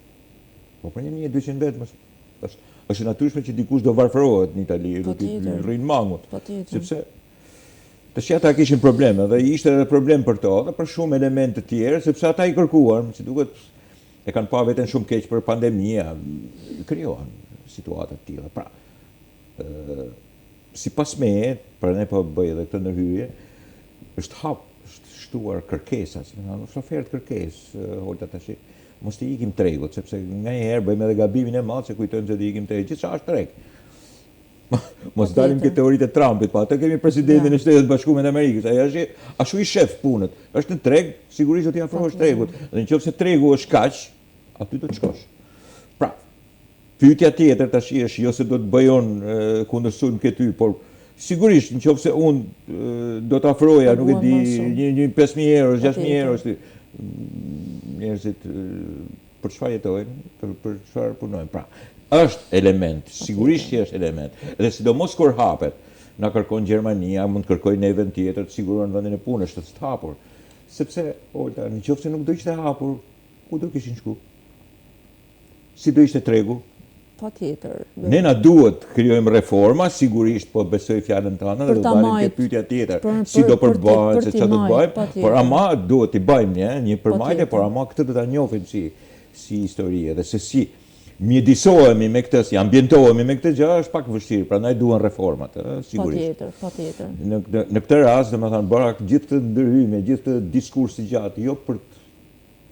Po për 1200 vet është natyrshme që dikush do varfërohet në Itali, do të rrinë mangut. Sepse tash ata kishin probleme dhe ishte edhe problem për to dhe për shumë elemente të tjerë, sepse ata i kërkuan, si duket e kanë pa veten shumë keq për pandemia, krijohen situata të tilla. Pra, sipas meje, pra ne po bëj edhe këtë ndërhyrje, është shtuar kërkesa, është ofertë kërkesë, holta tash. Mos të ikim tregut, sepse nganjëherë bëjmë edhe gabimin e madh se kujtojmë se të ikim treg. Gjithçka është treg. Mos dalim ke teoritë e Trumpit, pa atë kemi presidentin e Shtetit Bashkuar të Amerikës, ai është ashtu i shef punët. Është në treg, sigurisht do t'i afrohesh tregut. Dhe nëse tregu është kaq, aty do të shkosh. Pra, pyetja tjetër tash është jo se do të bëjon kundërshtim ke ty, por sigurisht nëse unë do të afroja, nuk e di, një 5.000 euro, 6.000 euro, njerëzit për çfarë jetojnë, për çfarë punojnë. Pra, është element, sigurisht që është element. Dhe sidomos kur hapet, na kërkon Gjermania, mund të kërkojë në event tjetër të siguron vendin e punës, është të hapur. Sepse, Olta, nëse nuk do ishte hapur, ku do kishin shku? Si do ishte tregu? Patjetër. Ne na duhet krijojmë reforma, sigurisht po besoj fjalën tënde dhe do dalim ke pyetja tjetër, si do përbëhen, se çfarë do të bëjmë, por ama duhet i bëjmë një përmbajtje, por ama këtë do ta njohim si histori dhe se si mjedisohemi me këtë, si ambientohemi me këtë gjë është pak vështirë, prandaj duhen reformat, sigurisht. Patjetër. Në këtë rast, domethënë bëra gjithë këtë ndërhyjme, gjithë këtë diskurs i gjatë, jo për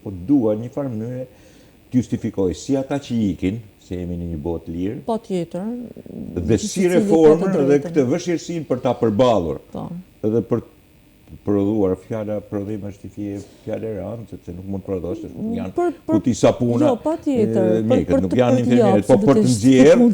po dua një farë mënyrë të justifikoj si ata që ikin, se jemi në një botë lirë. Patjetër. Dhe si reformën dhe këtë vështirësinë për ta përballur. Edhe për prodhuar, fjala prodhim është fjalë e rëndë, sepse nuk mund të prodhosh, nuk janë kuti sapuna. Jo, patjetër. Mjekët nuk janë infermierët, po për të nxjerrë.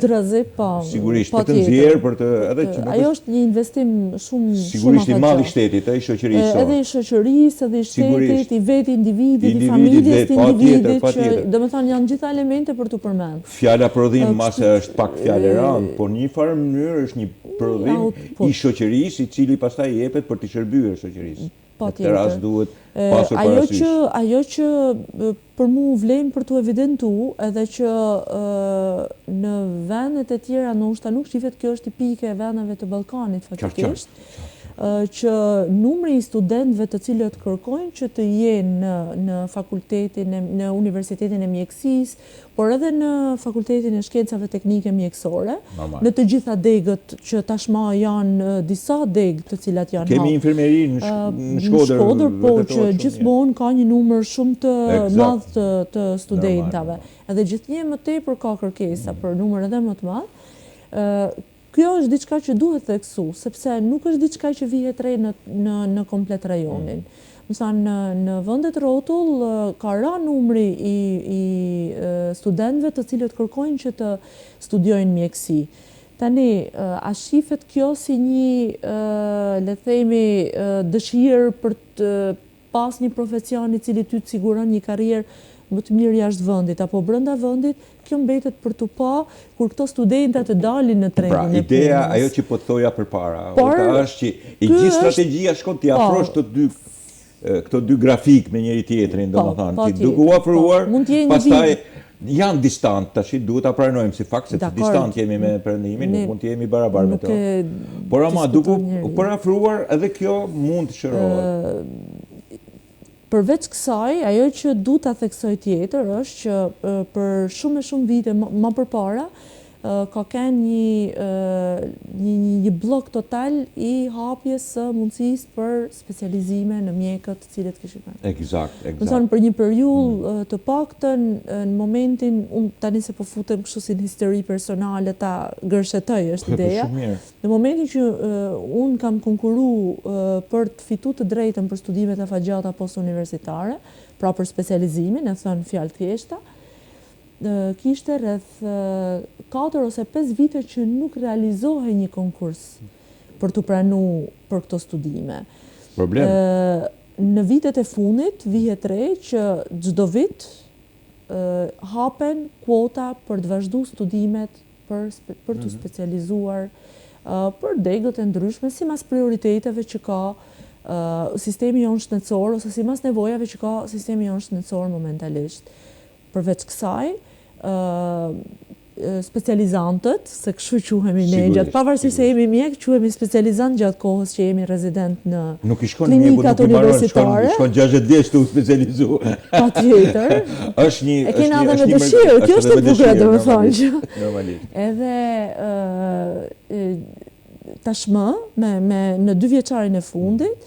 Sigurisht për të nxjerrë, për të edhe që ajo është një investim shumë sigurisht i madh i shtetit, i shoqërisë. Edhe i shoqërisë, edhe i shtetit, i vetë individit, i familjes të individit, që domethënë janë gjitha elemente për tu përmendur. Fjala prodhim mase është pak fjalë e rëndë, por në një farë mënyrë është një prodhim i shoqërisë, i cili pastaj jepet për të shërbyer shoqërisë. Në këtë rast duhet pasur parasysh. Ajo që për mu vlen për të evidentu, edhe që në vendet e tjera ndoshta nuk shifet, kjo është tipike e vendeve të Ballkanit faktikisht, që numri i studentëve të cilët kërkojnë që të jenë në fakultetin, në universitetin e mjekësisë, por edhe në fakultetin e shkencave teknike mjekësore, në të gjitha degët që tashma janë disa degë të cilat janë Kemi infirmeri në Shkodër, po që gjithmonë ka një numër shumë të madh të studentave. Edhe gjithnjë më tepër ka kërkesa për numër edhe më të madh. Kjo është diçka që duhet theksu, sepse nuk është diçka që vihet re në komplet rajonin. Në vendet rrotull ka ra numri i studentëve të cilët kërkojnë që të studiojnë mjekësi. Tani, a shifet kjo si një, le themi, dëshirë për të pas një profesion i cili ty të siguron një karrierë më të mirë jashtë vendit, apo brenda vendit, kjo mbetet për të pa kur këto studentat të dalin në trendin e punës. Pra, ideja, ajo që po të thoja përpara, është që i gjithë strategjia shkon t'i afrosh këto dy grafik me njëri tjetrin, domethënë, ti duke u afruar, pastaj janë distant, tash duhet ta pranojmë si fakt se të distant jemi me perëndimin, nuk mund të jemi barabar me to. Por ama duke u parafruar, edhe kjo mund të shërohet. Përveç kësaj, ajo që du ta theksoj tjetër është që për shumë e shumë vite më përpara ka qenë një blok total i hapjes së mundësisë për specializime në mjekët të cilët kishin marrë. Eksakt. Për një periudhë të paktën në momentin, tani se po futem kështu si në histori personale ta gërshetoj është ideja. Në momentin që unë kam konkuru për të fitu të drejtën për studimet e afatgjata post-universitare, pra për specializimin, e thënë fjalë thjeshta, kishte rreth 4 ose 5 vite që nuk realizohej një konkurs për të pranu për këto studime. Problem. Në vitet e fundit, vihet re që çdo vit hapen kuota për të vazhdu studimet për të specializuar për degët e ndryshme, si mas prioriteteve që ka sistemi jonë shëndetësor, ose si mas nevojave që ka sistemi jonë shëndetësor momentalisht. Përveç kësaj, specializantët, se kështu quhemi ne gjatë, pavarësisht se jemi mjek, quhemi specializant gjatë kohës që jemi rezident në klinikat universitare. Nuk i shkon 60 vjeç të u specializu. Patjetër. E kena edhe me dëshirë, kjo është e bukur domethënë që. Edhe tashmë në 2 vjeçarin e fundit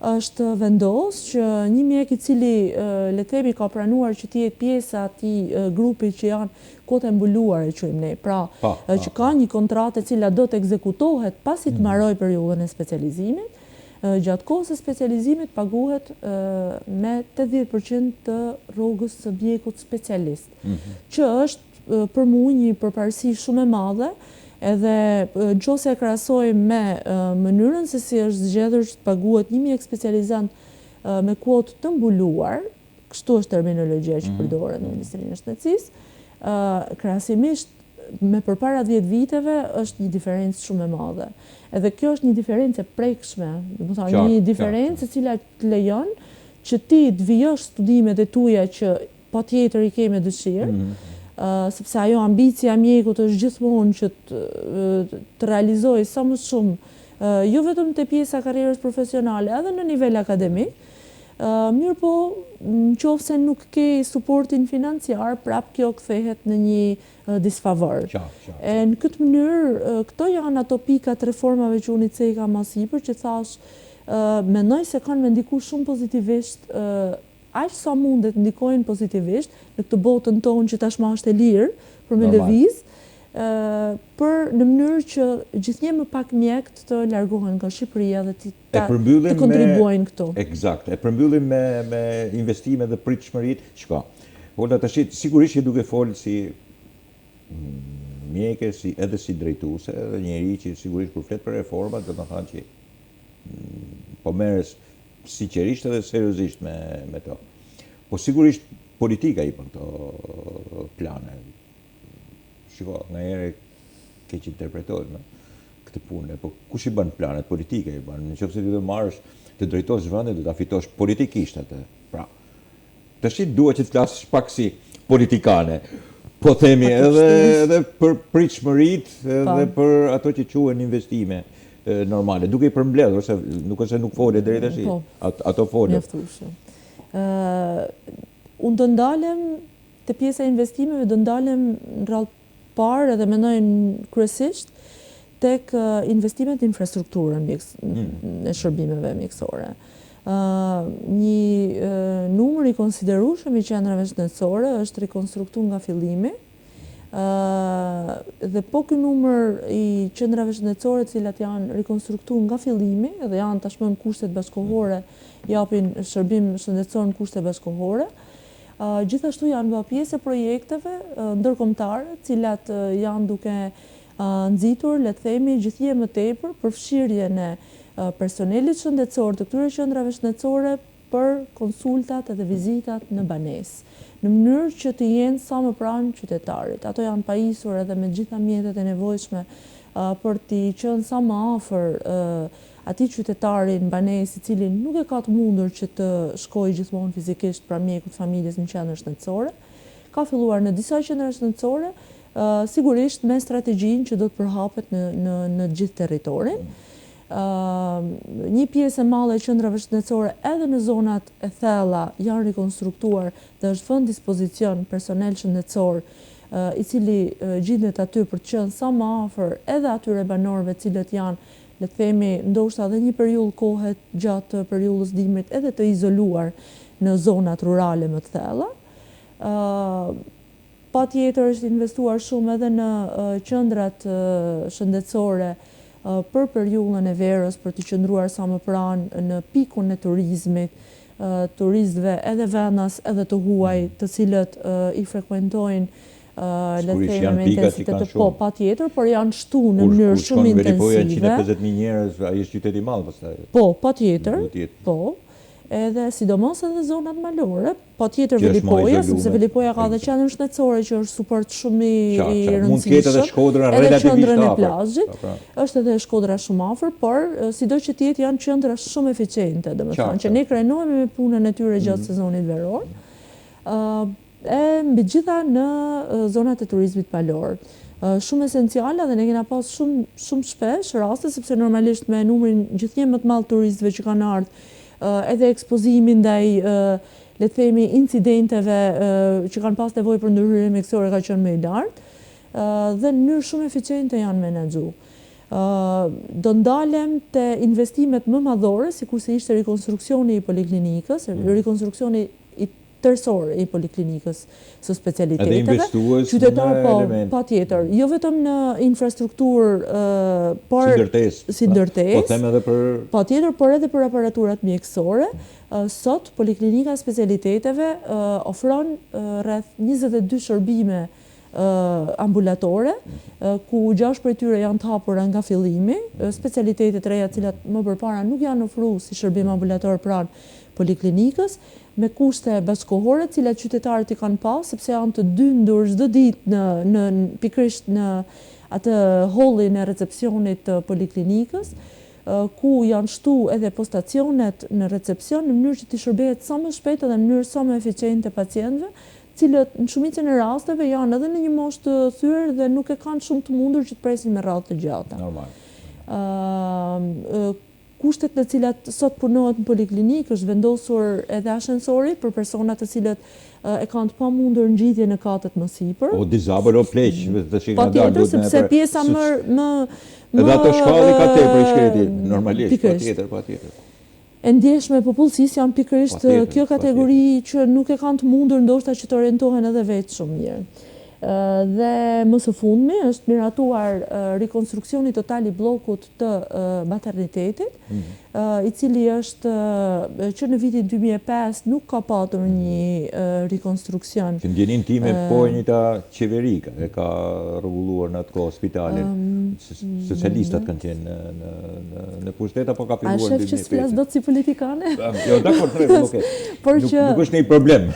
është vendos që një mjek i cili le të themi ka pranuar që të jetë pjesa e atij grupi që janë kote mbuluar e quajmë ne, pra që ka një kontratë e cila do të ekzekutohet pasi të mbaroj periudhën e specializimit, gjatë kohës së specializimit paguhet me 80% të rrogës së mjekut specialist, që është për mua një përparësi shumë e madhe. Edhe nëse e krahasojmë me mënyrën se si është zgjedhur të paguhet një mjek specializant me kuotë të mbuluar, kështu është terminologjia që përdoret në Ministrinë e Shëndetësisë, krahasimisht me përpara 10 viteve është një diferencë shumë e madhe. Edhe kjo është një diferencë e prekshme, domethënë një diferencë e cila të lejon që ti të vijosh studimet e tuaja që patjetër i ke me dëshirë, sepse ajo ambicia e mjekut është gjithmonë që të realizojë sa më shumë, jo vetëm te pjesa e karrierës profesionale, edhe në nivel akademik, mirë po, nëse nuk ke suportin financiar, prap kjo kthehet në një disfavor. E në këtë mënyrë, këto janë ato pikat reformave që unë i ceka më sipër, që thash, mendoj se kanë me ndiku shumë pozitivisht aq sa mundet ndikojnë pozitivisht në këtë botën tonë që tashmë është e lirë për me lëviz, për në mënyrë që gjithnjë më pak mjekët të largohen nga Shqipëria dhe të kontribuojnë këtu. Eksakt. E përmbyllim me investime dhe pritshmëritë që ka. Holda tash sigurisht që duke folë si mjeke, edhe si drejtuese, edhe njeri që sigurisht kur flet për reforma, do të thonë që po merres sinqerisht edhe seriozisht me to. Po sigurisht politika i për këto plane. Shiko, nga herë keq interpretohet. këtë punë, po kush i bën planet politike i bën. Nëse ti do marrësh të drejtosh vendin, do ta fitosh politikisht atë. Pra, tash duhet që të flasësh pak si politikane. Po themi edhe për pritshmëritë, edhe për ato që quhen investime normale, duke i përmbledhur, se nuk është se nuk fole deri tash. Ato fole. Unë do ndalem te pjesa e investimeve, do ndalem në radhë parë edhe mendoj kryesisht tek investimet në infrastrukturën e shërbimeve mjekësore. Një numër i konsiderueshëm i qendrave shëndetësore është rikonstruktuar nga fillimi, dhe po ky numër i qendrave shëndetësore të cilat janë rikonstruktuar nga fillimi dhe janë tashmë në kushtet bashkëkohore, japin shërbim shëndetësor në kushte bashkëkohore, gjithashtu janë bërë pjesë e projekteve ndërkombëtare, të cilat janë duke nxitur, le të themi, gjithje më tepër përfshirjen e personelit shëndetësor të këtyre qendrave shëndetësore për konsultat edhe vizitat në banesë, në mënyrë që të jenë sa më pranë qytetarit. Ato janë pajisur edhe me gjitha mjetet e nevojshme për t'i qenë sa më afër atij qytetari në banesë i cili nuk e ka të mundur që të shkojë gjithmonë fizikisht pra mjekut familjes në qendër shëndetësore. Ka filluar në disa qendra shëndetësore, sigurisht me strategjinë që do të përhapet në gjithë territorin. Një pjesë e madhe e qendrave shëndetësore edhe në zonat e thella janë rikonstruktuar dhe është vënë dispozicion personel shëndetësor i cili gjendet aty për të qenë sa më afër edhe atyre banorëve të cilët janë, le të themi, ndoshta edhe një periudhë kohe gjatë periudhës dimrit edhe të izoluar në zonat rurale më të thella. Patjetër është investuar shumë edhe në qendrat shëndetësore për periudhën e verës, për të qëndruar sa më pranë në pikun e turizmit, turistëve edhe venas edhe të huaj, të cilët i frekuentojnë le të themi me intensitet të po, patjetër, por janë shtu në mënyrë shumë intensive. 150.000 njerëz, ai është qytet i madh pastaj. Po, patjetër. Po. Edhe sidomos edhe zonat malore, patjetër Velipoja, sepse Velipoja ka dhe qendrën shëndetësore që është suport shumë i rëndësishëm. Mund të ketë edhe Shkodra relativisht afër. Qendrën e plazhit, është edhe Shkodra shumë afër, por sido që të jetë janë qendra shumë eficiente, domethënë që ne krenohemi me punën e tyre gjatë sezonit veror. E mbi gjitha në zonat e turizmit malor. Shumë esenciale dhe ne kena pas shumë shpesh raste, sepse normalisht me numrin gjithnjë më të madh turistëve që kanë ardhur, edhe ekspozimin ndaj le të themi incidenteve që kanë pas nevojë për ndërhyrje mjekësore ka qenë më i lartë, dhe në mënyrë shumë eficiente janë menaxhuar. Do ndalem te investimet më madhore, sikurse ishte rikonstruksioni i poliklinikës, rikonstruksioni tërësor i poliklinikës së specialiteteve. Qytetar po, patjetër, jo vetëm në infrastrukturë, por si ndërtesë. Po them edhe për patjetër, por edhe për aparaturat mjekësore. Sot poliklinika e specialiteteve ofron rreth 22 shërbime ambulatore, ku 6 prej tyre janë të hapura nga fillimi, specialitetet e reja të cilat më përpara nuk janë ofruar si shërbim ambulator pranë poliklinikës, me kushte bashkëkohore, të cilat qytetarët i kanë pas, sepse janë të dyndur çdo ditë pikërisht në atë hallin e recepcionit të poliklinikës, ku janë shtu edhe postacionet në recepcion në mënyrë që t'i shërbehet sa më shpejt dhe në mënyrë sa më eficiente pacientëve, cilët në shumicën e rasteve janë edhe në një moshë të thyer dhe nuk e kanë shumë të mundur që të presin me radhë të gjata. Normal. Kushtet në cilat sot punohet në poliklinikë është vendosur edhe ashensori për personat të cilët e kanë të pamundur ngjitje në katët më sipër. O disabël o pleq, patjetër, sepse pjesa më edhe ato shkalli ka tepër i shkreti, normalisht, patjetër. E ndjeshme popullsisë janë pikërisht kjo kategori që nuk e kanë të mundur ndoshta që të orientohen edhe vetë shumë mirë. Dhe më së fundmi është miratuar rikonstruksioni total i bllokut të maternitetit, i cili është që në vitin 2005 nuk ka patur një rikonstruksion. Që ndjenin time po njëta qeverika e ka rregulluar në atë kohë spitalin. Socialistat kanë qenë në pushtet apo ka filluar në 2005? A shef që s'flas dot si politikane? Jo, dakor, nuk është një problem.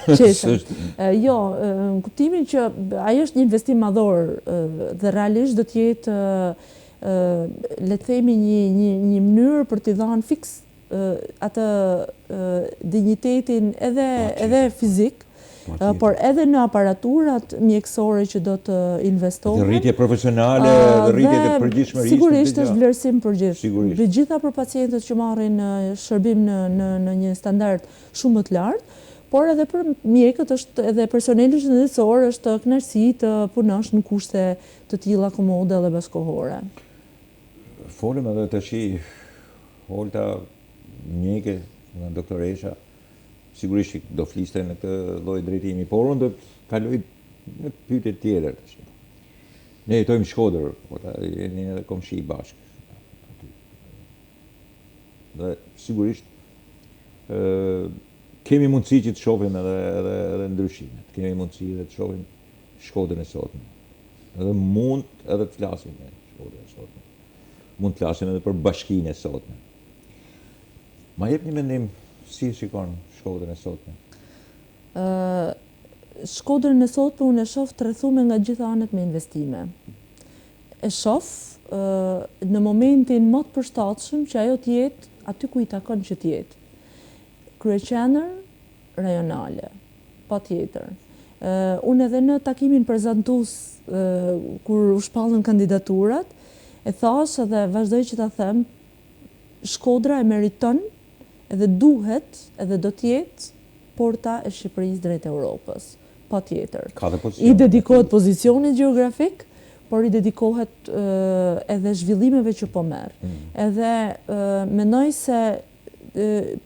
Jo, në kuptimin që ai është një investim madhor dhe realisht do të jetë le të themi një mënyrë për t'i dhënë fiks atë dignitetin edhe fizik, por edhe në aparaturat mjekësore që do të investohen. Dhe rritje profesionale, dhe rritje të përgjithshmërisë. Sigurisht është vlerësim përgjithshëm. Sigurisht. Gjitha për pacientët që marrin shërbim në një standard shumë më të lartë, por edhe për mjekët është edhe personeli shëndetësor është kënaqësi të punosh në kushte të tilla komode dhe bashkëkohore. Folëm edhe tash Olta mjeke nga doktoresha, sigurisht do fliste në këtë lloj drejtimi, por unë do të kaloj në pyetje tjetër tash. Ne jetojmë në Shkodër, jeni edhe komshi bashkë. Dhe sigurisht kemi mundësi që të shohim edhe ndryshimet, kemi mundësi edhe të shohim Shkodrën e sotme. Edhe mund edhe të flasim me Shkodrën e sotme. Mund të flasim edhe për bashkinë e sotme. Ma jep një mendim si shikon Shkodrën e sotme? Shkodrën e sotme unë e shoh të rrethuar nga gjitha anët me investime. E shoh në momentin më të përshtatshëm që ajo të jetë aty ku i takon që të jetë. Kryeqendër rajonale, patjetër. Unë edhe në takimin prezantues kur u shpallën kandidaturat, e thash edhe vazhdoj që ta them, Shkodra e meriton edhe duhet edhe do të jetë porta e Shqipërisë drejt Europës, patjetër. I dedikohet pozicionit gjeografik, por i dedikohet edhe zhvillimeve që po merr. Edhe mendoj se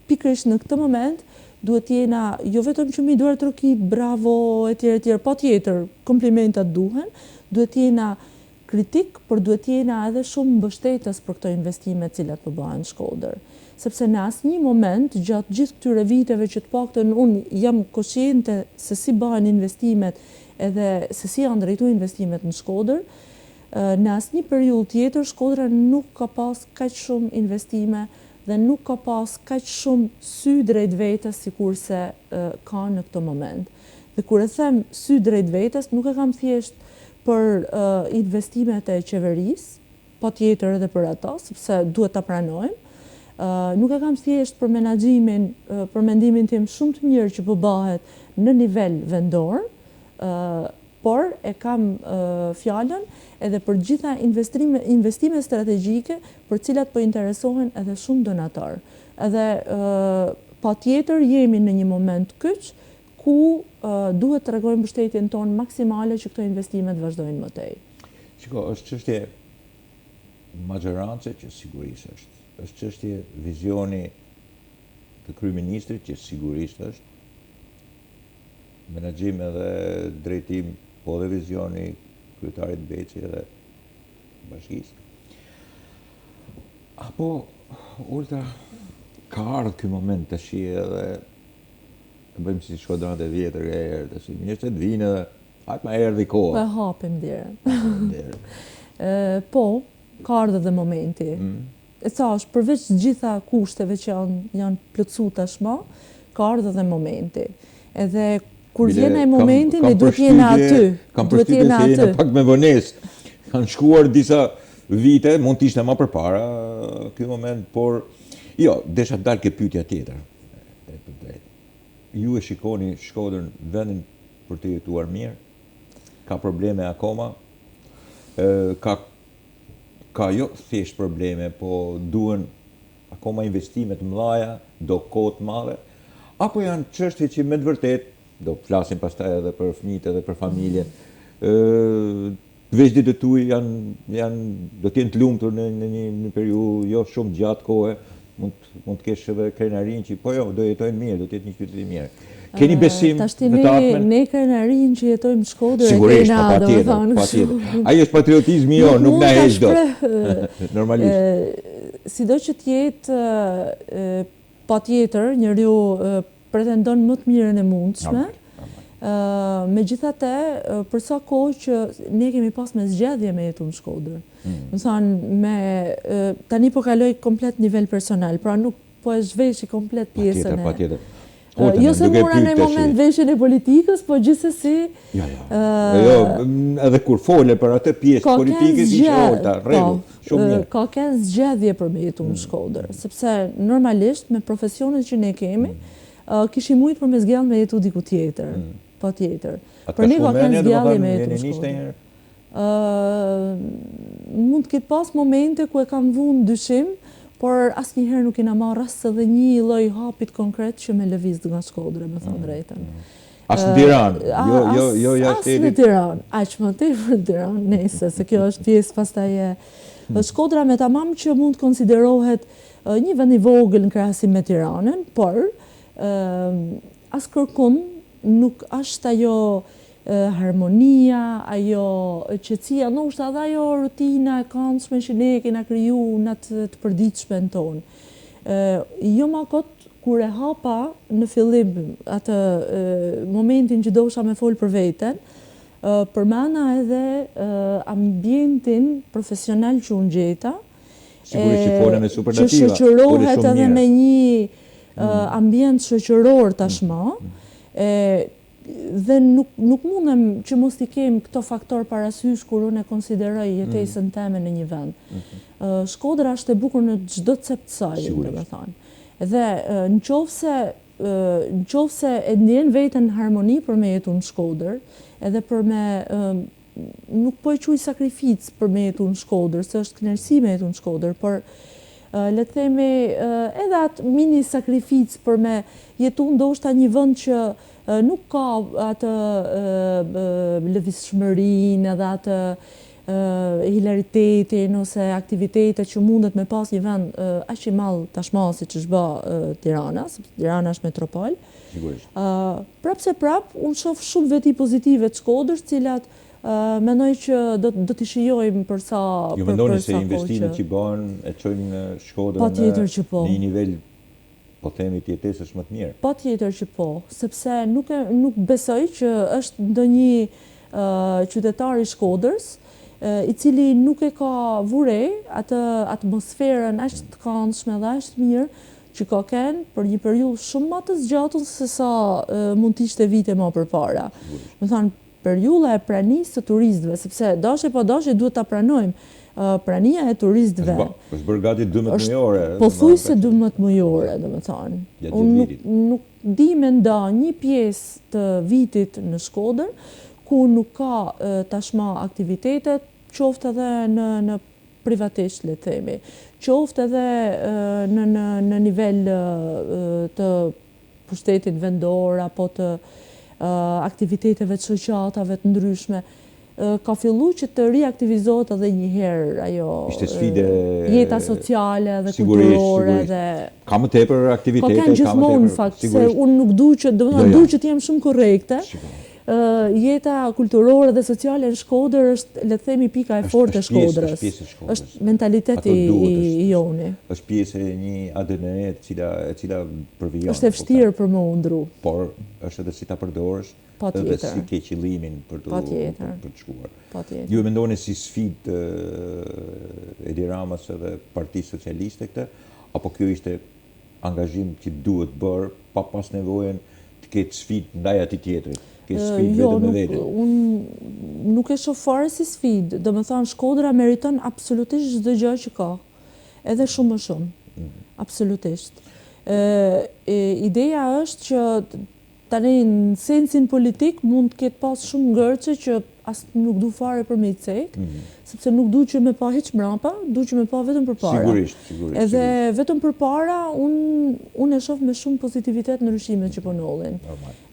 pikërisht në këtë moment duhet jena jo vetëm që mi duar trokit, bravo, etj, patjetër, komplimentat duhen, duhet jena kritik, por duhet jena edhe shumë mbështetës për këto investime të cilat po bëhen në Shkodër. Sepse në asnjë moment gjatë gjithë këtyre viteve që të paktën unë jam konsciente se si bëhen investimet edhe se si janë drejtuar investimet në Shkodër, në asnjë periudhë tjetër Shkodra nuk ka pas kaq shumë investime dhe nuk ka pas kaq shumë sy drejt vetes sikurse ka në këtë moment. Dhe kur e them sy drejt vetes, nuk e kam thjesht për investimet e qeverisë, patjetër edhe për ato, sepse duhet ta pranojmë. Nuk e kam thjesht për menaxhimin, për mendimin tim shumë të mirë që po bëhet në nivel vendor, por e kam fjalën edhe për gjitha investime strategjike për cilat po interesohen edhe shumë donator. Edhe patjetër jemi në një moment kyç ku duhet të tregojmë mbështetjen tonë maksimale që këto investime të vazhdojnë më tej. Shiko, është çështje magjorance që sigurisht është çështje vizioni të kryeministrit që sigurisht është, menaxhim edhe drejtim, po dhe vizioni kryetarit Beqi edhe bashkisë. Apo, Olta, ka ardhur ky moment tash edhe bëjmë si Shkodrat e vjetër e herë, tash mirë të vinë edhe hajt ma erdhi koha. Po hapim derën. Po, ka ardhur dhe momenti. E thash, përveç gjitha kushteve që janë plotësuar tashmë, ka ardhur dhe momenti. Edhe kur vjen ai momenti, ne duhet jena aty. Kam përshtypjen se jena pak me vonesë. Kanë shkuar disa vite, mund të ishte më përpara ky moment, por jo, desha të dalë ke pyetja tjetër. Ju e shikoni Shkodrën vendin për të jetuar mirë? Ka probleme akoma? Ka jo thjesht probleme, po duhen akoma investimet mëdha, do kohë të madhe, apo janë çështje që me të vërtet, do flasim pastaj edhe për fëmijët edhe për familjen, veçdit e tuaj do të jenë të lumtur në një periudhë jo shumë gjatë kohe, mund të kesh edhe krenarin që po jo, do jetojnë mirë, do të jetë një qytet i mirë. Keni besim në të ardhmen? Ne krenarin që jetojmë në Shkodër e kena, patjetër. Ai është patriotizmi jo, nuk na heq dot. Normalisht. Sido që të jetë patjetër, njeriu pretendon më të mirën e mundshme. Megjithatë, për sa kohë që ne kemi pas me zgjedhje me jetu në Shkodër. Më thonë, tani po kaloj komplet nivel personal, pra nuk po e zhveshi komplet pjesën e... Patjetër. Jo se mora në moment veshjen e politikës, po gjithsesi... Jo, edhe kur fole për atë pjesë politikës i Olta, rregull, shumë mirë. Ka kënë zgjedhje për me jetu në Shkodër, sepse normalisht me profesionet që ne kemi, kishim mujtë për me zgjallë me jetu diku tjetër, pa tjetër. Për ne ka kënë zgjallje me jetu në Shkodër. Mund të ketë pas momente ku e kam vunë dyshim, por asnjëherë nuk kena marrë as edhe një lloj hapit konkret që me lëviz nga Shkodra, me thënë drejtën. As në Tiranë, jo jashtë. As në Tiranë, aq më tepër në Tiranë, nëse se kjo është pjesë pastaj e Shkodra me tamam që mund të konsiderohet një vend i vogël në krahasim me Tiranën, por as kërkum nuk është ajo harmonia, ajo qetësia, ndoshta edhe ajo rutina e këndshme që ne kena kriju në të përditshmen tonë. Jo ma kot kur e hapa në fillim atë momentin që dosha me fol për veten, përmana edhe ambientin profesional që unë gjeta, sigurisht që fole me superlativa, që shoqërohet edhe me një ambient shoqëror tashmë, dhe nuk mundem që mos t'i kem këto faktor parasysh kur unë e konsideroj jetesën teme në një vend. Shkodra është e bukur në çdo cep të saj, domethënë. Dhe nëse e ndjen veten në harmoni për me jetu në Shkodër, edhe për me nuk po e quaj sakrificë për me jetu në Shkodër, se është kënaqësi me jetu në Shkodër, por le të themi edhe atë mini sakrificë për me jetu ndoshta një vend që nuk ka atë lëvizshmërinë edhe atë hilaritetin ose aktivitetet që mundet me pas një vend aq i madh tashmë siç është bë Tirana, sepse Tirana është metropol. Sigurisht. Prapse unë shoh shumë veti pozitive të Shkodrës, cilat mendoj që do t'i shijojmë për sa kohë. Ju mendoni se investimet që bëhen e çojnë Shkodrën në një nivel, po themi, të jetesës më të mirë? Patjetër që po, sepse nuk besoj që është ndonjë qytetar i Shkodrës i cili nuk e ka vure atë atmosferën aq të këndshme dhe aq të mirë që ka kenë për një periudhë shumë më të zgjatur se sa mund të ishte vite më përpara. Do thënë, periudha e pranisë të turistëve, sepse dashe pa dashe duhet ta pranojmë. Prania e turistëve është bërë gati 12 mujore. Pothuajse 12 mujore, domethënë. Unë nuk di me nda një pjesë të vitit në Shkodër ku nuk ka tashmë aktivitetet, qoftë edhe në privatisht, le të themi, qoftë edhe në nivel të pushtetit vendor apo të aktiviteteve të shoqatave të ndryshme. Ka fillu që të riaktivizohet edhe një herë ajo jeta sociale dhe kulturore dhe ka më tepër aktivitete, ka kanë gjithmonë në fakt, se unë nuk du që të jem shumë korrekte. Jeta kulturore dhe sociale në Shkodër është, le të themi, pika e fortë e Shkodrës. Është mentaliteti i joni. Është pjesë e një ADN e cila përvijon. Është e vështirë për më undru. Por është edhe si ta përdorësh edhe si ke qëllimin për të shkuar. Ju e mendoni si sfidë Edi Ramës edhe Partisë Socialiste këtë, apo kjo ishte angazhim që duhet bërë pa pas nevojën të ketë sfidë ndaj atij tjetrit? Jo, unë nuk e shoh fare si sfidë. Domethënë, Shkodra meriton absolutisht çdo gjë që ka, edhe shumë më shumë. Absolutisht. Ideja është që tani në sensin politik mund të ketë pas shumë ngërçe që as nuk du fare për me i cek, sepse nuk du që me pa hiç mrapa, du që me pa vetëm përpara. Sigurisht. Edhe vetëm përpara, unë e shoh me shumë pozitivitet ndryshimet që po ndodhin.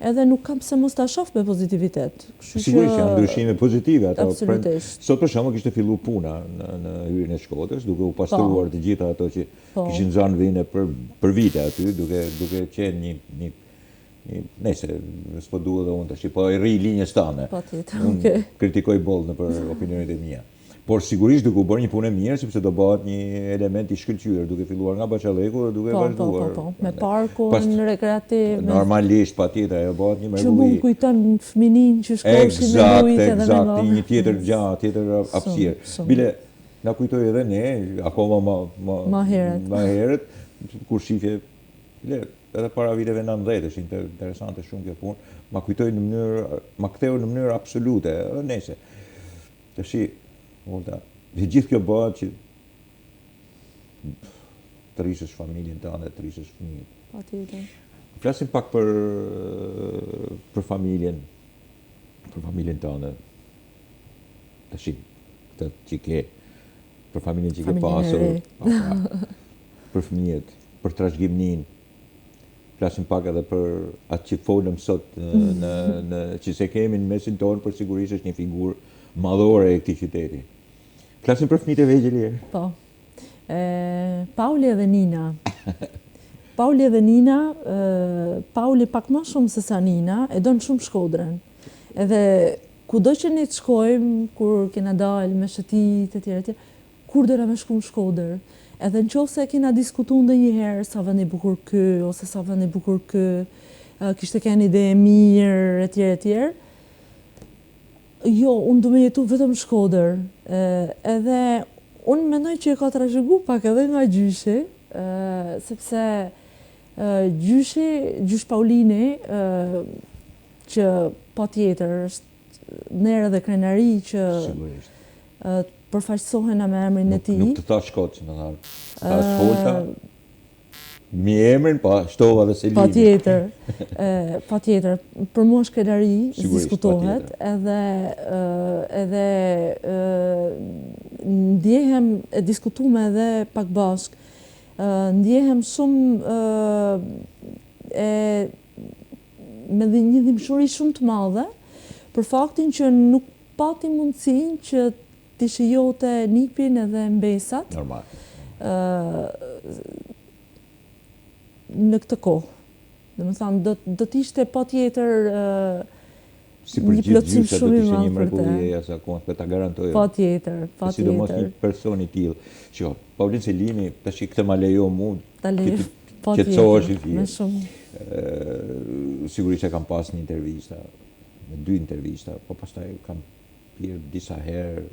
Edhe nuk kam pse mos ta shoh me pozitivitet. Sigurisht janë ndryshime pozitive ato. Absolutisht. Sot për shembull kishte filluar puna në hyrjen e Shkodrës, duke u pastruar të gjitha ato që kishin zënë vine për vite aty, duke qenë një nese, s'po duhet dhe unë të po e ri linjës tane. Unë kritikoj boll në për opinionet e mia. Por sigurisht duke u bërë një punë mirë, sepse do bëhet një element i shkëlqyer, duke filluar nga Baqalleku dhe duke vazhduar. Me parkun rekreativ. Normalisht, patjetër, ajo bëhet një mrekulli. Që mund kujton fëminin që shkoshin me lujt edhe me Eksakt, një tjetër gjë, tjetër hapësirë. Bile, na kujtoj edhe ne, akoma ma herët, kur shifje Edhe para viteve 90 është interesante shumë kjo punë, ma kujtoj në mënyrë, ma ktheu në mënyrë absolute, nese. Tashi, Olta, gjithë kjo bëhet që të rrisësh familjen tënde, të rrisësh fëmijët. Patjetër. Flasim pak për familjen tënde. Tashi, këtë që ke, për familjen që ke pasur, për fëmijët, për trashëgiminë. Flasim pak edhe për atë që folëm sot që se kemi në mesin tonë, për sigurisht është një figurë madhore e këtij qyteti. Flasim për fëmijët e vegjël herë. Po. Pauli edhe Nina. Pauli edhe Nina, Pauli pak më shumë se sa Nina, e don shumë Shkodrën. Edhe kudo që ne të shkojmë, kur kena dalë me shëtit e tjera, kur dëra me shku në Shkodër. Edhe në qofë se kena diskutu ndonjëherë sa vend i bukur kë, ose sa vend i bukur kë, kishte keni ide e mirë, e tjerë. Jo, unë du me jetu vetëm Shkodër. Edhe unë mendoj që e ka trashëgu pak edhe nga gjyshi, sepse gjysh Paulini, që pa tjetër është nërë dhe krenari që përfaqësohen me emrin e tij. Nuk të thash Shkodër, më thash. Thash Holta, mi emrin, pa shtova dhe Selimi. Patjetër. Për mua është krenari, diskutohet, edhe ndjehem, e diskutume edhe pak bashk, ndjehem shumë me një dhimbshuri shumë të madhe, për faktin që nuk pati mundësinë që t'i shijote nipin edhe mbesat. Normal. Në këtë kohë. Domethënë, do t'ishte patjetër një plotësim shumë i madh për të. E jashtëzakonshme, ta garantoj. Patjetër. Sidomos një person i tillë. Që Paulin Selimi, tash këtë ma lejo mua. Që të cohesh i fije. Me shumë. Sigurisht e kam pas një intervista, me 2 intervista, po pastaj kam pirë disa herë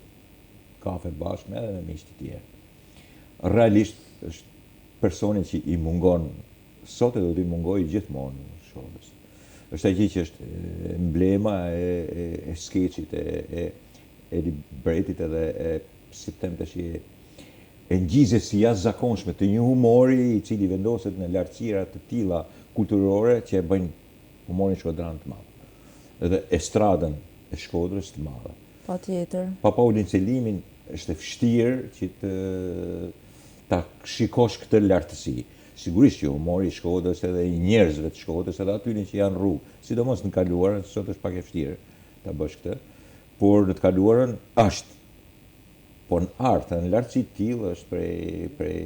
kafe bashkë edhe me miqtë të tjerë. Realisht është personi që i mungon, sot e do t'i mungoj gjithmonë Shkodrës. Është ai që është emblema e skeçit, e libretit edhe si them tash e ngjizjes si jashtëzakonshme të një humori i cili vendoset në lartësira të tilla kulturore që e bëjnë humorin shkodran të madh. Edhe estradën e Shkodrës të madhe. Patjetër. Pa Paulin Selimin është e vështirë që ta shikosh këtë lartësi. Sigurisht që humori i Shkodrës edhe i njerëzve të Shkodrës edhe aty që janë rrugë, sidomos në kaluarën, sot është pak e vështirë ta bësh këtë, por në të kaluarën është. Po në artë, në lartësi të tillë është prej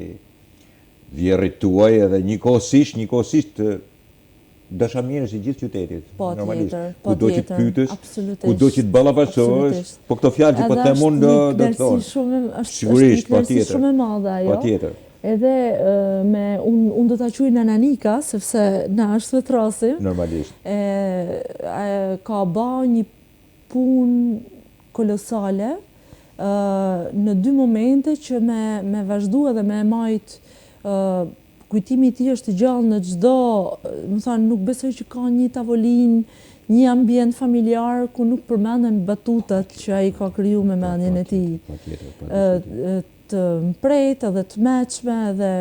vjerrit tuaj edhe njëkohësisht dashamirësh i gjithë qytetit. Patjetër. Kudo që të pyetësh, kudo që të ballafasohesh, po këto fjalë që po them unë do të thonë. Sigurisht, patjetër. Shumë e madhe ajo. Patjetër. Edhe unë do ta quaj Nananika, sepse na është vetë rasim. Normalisht. Ka ba një punë kolosale në 2 momente që me vazhdu edhe me majt kujtimi i tij është i gjallë në çdo, më thënë, nuk besoj që ka një tavolinë, një ambient familjar ku nuk përmenden batutat që ai ka kriju me mendjen e tij. Të mprejt edhe të meqme edhe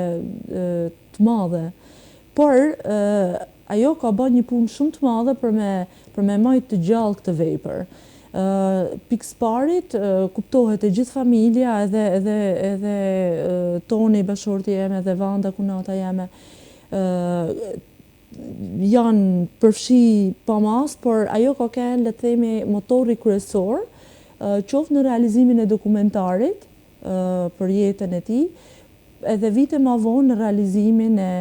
të madhe. Por ajo ka bërë një punë shumë të madhe për me majtë të gjallë këtë vepër. Pikës parit, kuptohet e gjithë familja edhe Toni, bashorti jeme, edhe Vanda, kunata jeme, janë përfshi pa mas, por ajo ka kenë, le të themi, motori kryesor, qoftë në realizimin e dokumentarit për jetën e tij, edhe vite ma vonë në realizimin e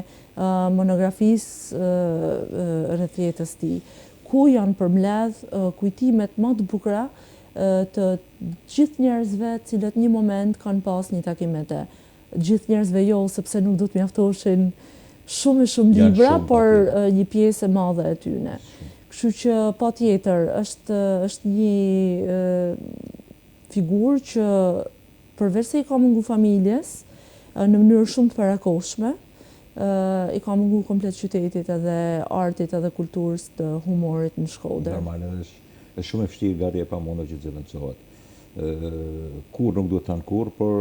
monografisë rreth jetës tij, ku janë përmbledh kujtimet më të bukura të gjithë njerëzve cilët një moment kanë pas një takim me të. Gjithë njerëzve jo, sepse nuk do të mjaftoshin shumë libra, por një pjesë e madhe e tyne. Kështu që patjetër është një figurë që përveç se i ka mungu familjes në mënyrë shumë të parakoshme, i ka mungu komplet qytetit edhe artit edhe kulturës të humorit në Shkodër. Normal, është shumë e vështirë, gati e pamundur që të zëvendësohet. Kur nuk duhet thënë kur, por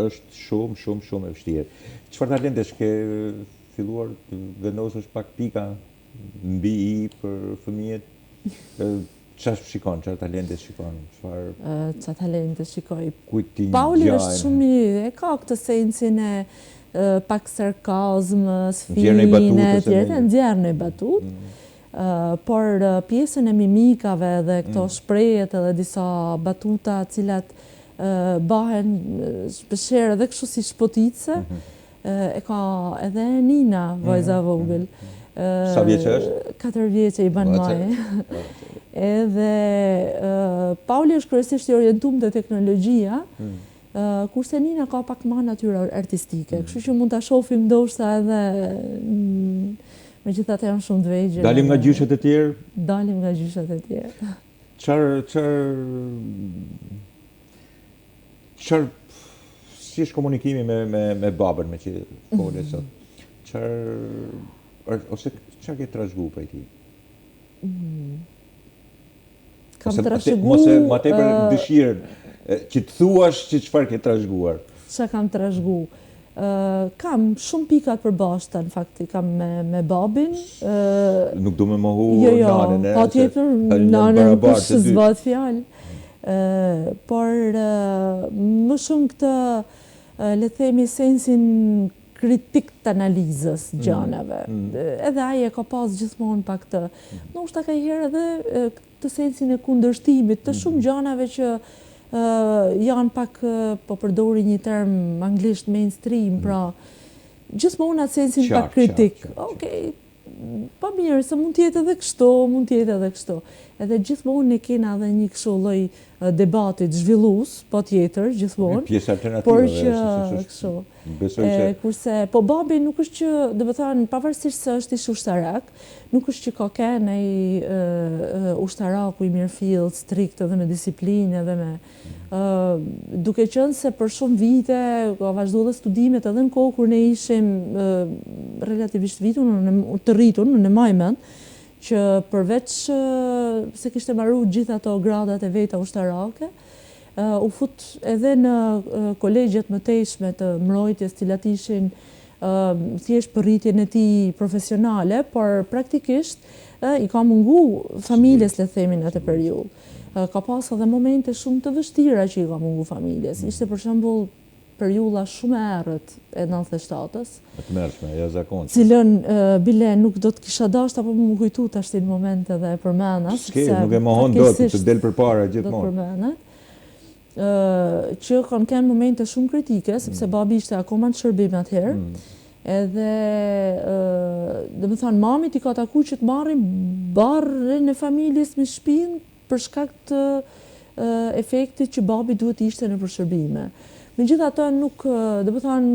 është shumë e vështirë. Çfarë talentesh ke filluar të vendosësh pak pika mbi i për fëmijët? Çfarë shikon, çfarë talente shikon? Çfarë talente shikoj? Kujt ti Pauli është shumë e ka këtë sensin e pak sarkazmës, fine, tjetër, nxjerr në batut. Por pjesën e mimikave dhe këto shprehjet edhe disa batuta cilat bahen shpeshherë edhe kështu si shpotice, e ka edhe Nina, vajza vogël. Sa vjeç është? 4 vjeçë i ban maje. Edhe Pauli është kryesisht i orientuar te teknologjia, kurse Nina ka pak më natyrë artistike, kështu që mund ta shohim ndoshta edhe megjithatë janë shumë të vegjël. Dalim nga gjyshet e tjerë? Dalim nga gjyshet e tjerë. Si është komunikimi me babën me që fole sot? Ose çfarë ke trashëguar prej tij? Kam trashëguar. Mos ma tepër dëshirën që të thuash që çfarë ke trashëguar. Çfarë kam trashëguar? Kam shumë pikat përbashkëta, në fakt, kam me babin. Nuk du me mohu nanën, pa tjetër, nanën për që zbat fjalë. Por më shumë këtë, le themi, sensin kritik të analizës gjanave. Edhe aje ka pas gjithmonë pak të, ndoshta ka herë edhe këtë sensin e kundërshtimit të shumë gjanave që janë pak, po përdori një term anglisht mainstream, pra gjithmonë atë sensin pak kritik. Okej, pa mirë, se mund t'jetë edhe kështu, Edhe gjithmonë ne kena edhe një kështu lloj debatit zhvillues, po tjetër, gjithmonë. Pjesë alternative. Por që kështu. Kurse, po babi nuk është që, dhe më thënë, pavarësisht se është ish ushtarak, nuk është që ka kenë ai ushtaraku i mirëfill, strikt edhe me disiplinë edhe me duke qenë se për shumë vite ka vazhduar dhe studimet edhe në kohë kur ne ishim relativisht të rritur në majmend, që përveç se kishte marrë gjithë ato gradat e veta ushtarake, u fut edhe në kolegjet më tejshme të mbrojtjes, cilat ishin thjesht për rritjen e tij profesionale, por praktikisht i ka mungu familjes, le themi, në atë periudhë. Ka pas edhe momente shumë të vështira që i ka mungu familjes. Ishte për shembull periudha shumë e errët e 97-s. Të mërshme, jashtëzakonshme. Cilën bile nuk do të kisha dashur apo më kujtu tash në moment edhe e përmenda. Nuk e mohon dot të del përpara gjithmonë. Që kanë kenë momente shumë kritike, sepse babi ishte akoma në shërbim atëherë. Edhe, dhe më thënë, mamit i ka taku që të marrin barrën e familjes me shtëpinë për shkak të efektit që babi duhet ishte në përshërbime. Megjithatë nuk, dhe më thënë,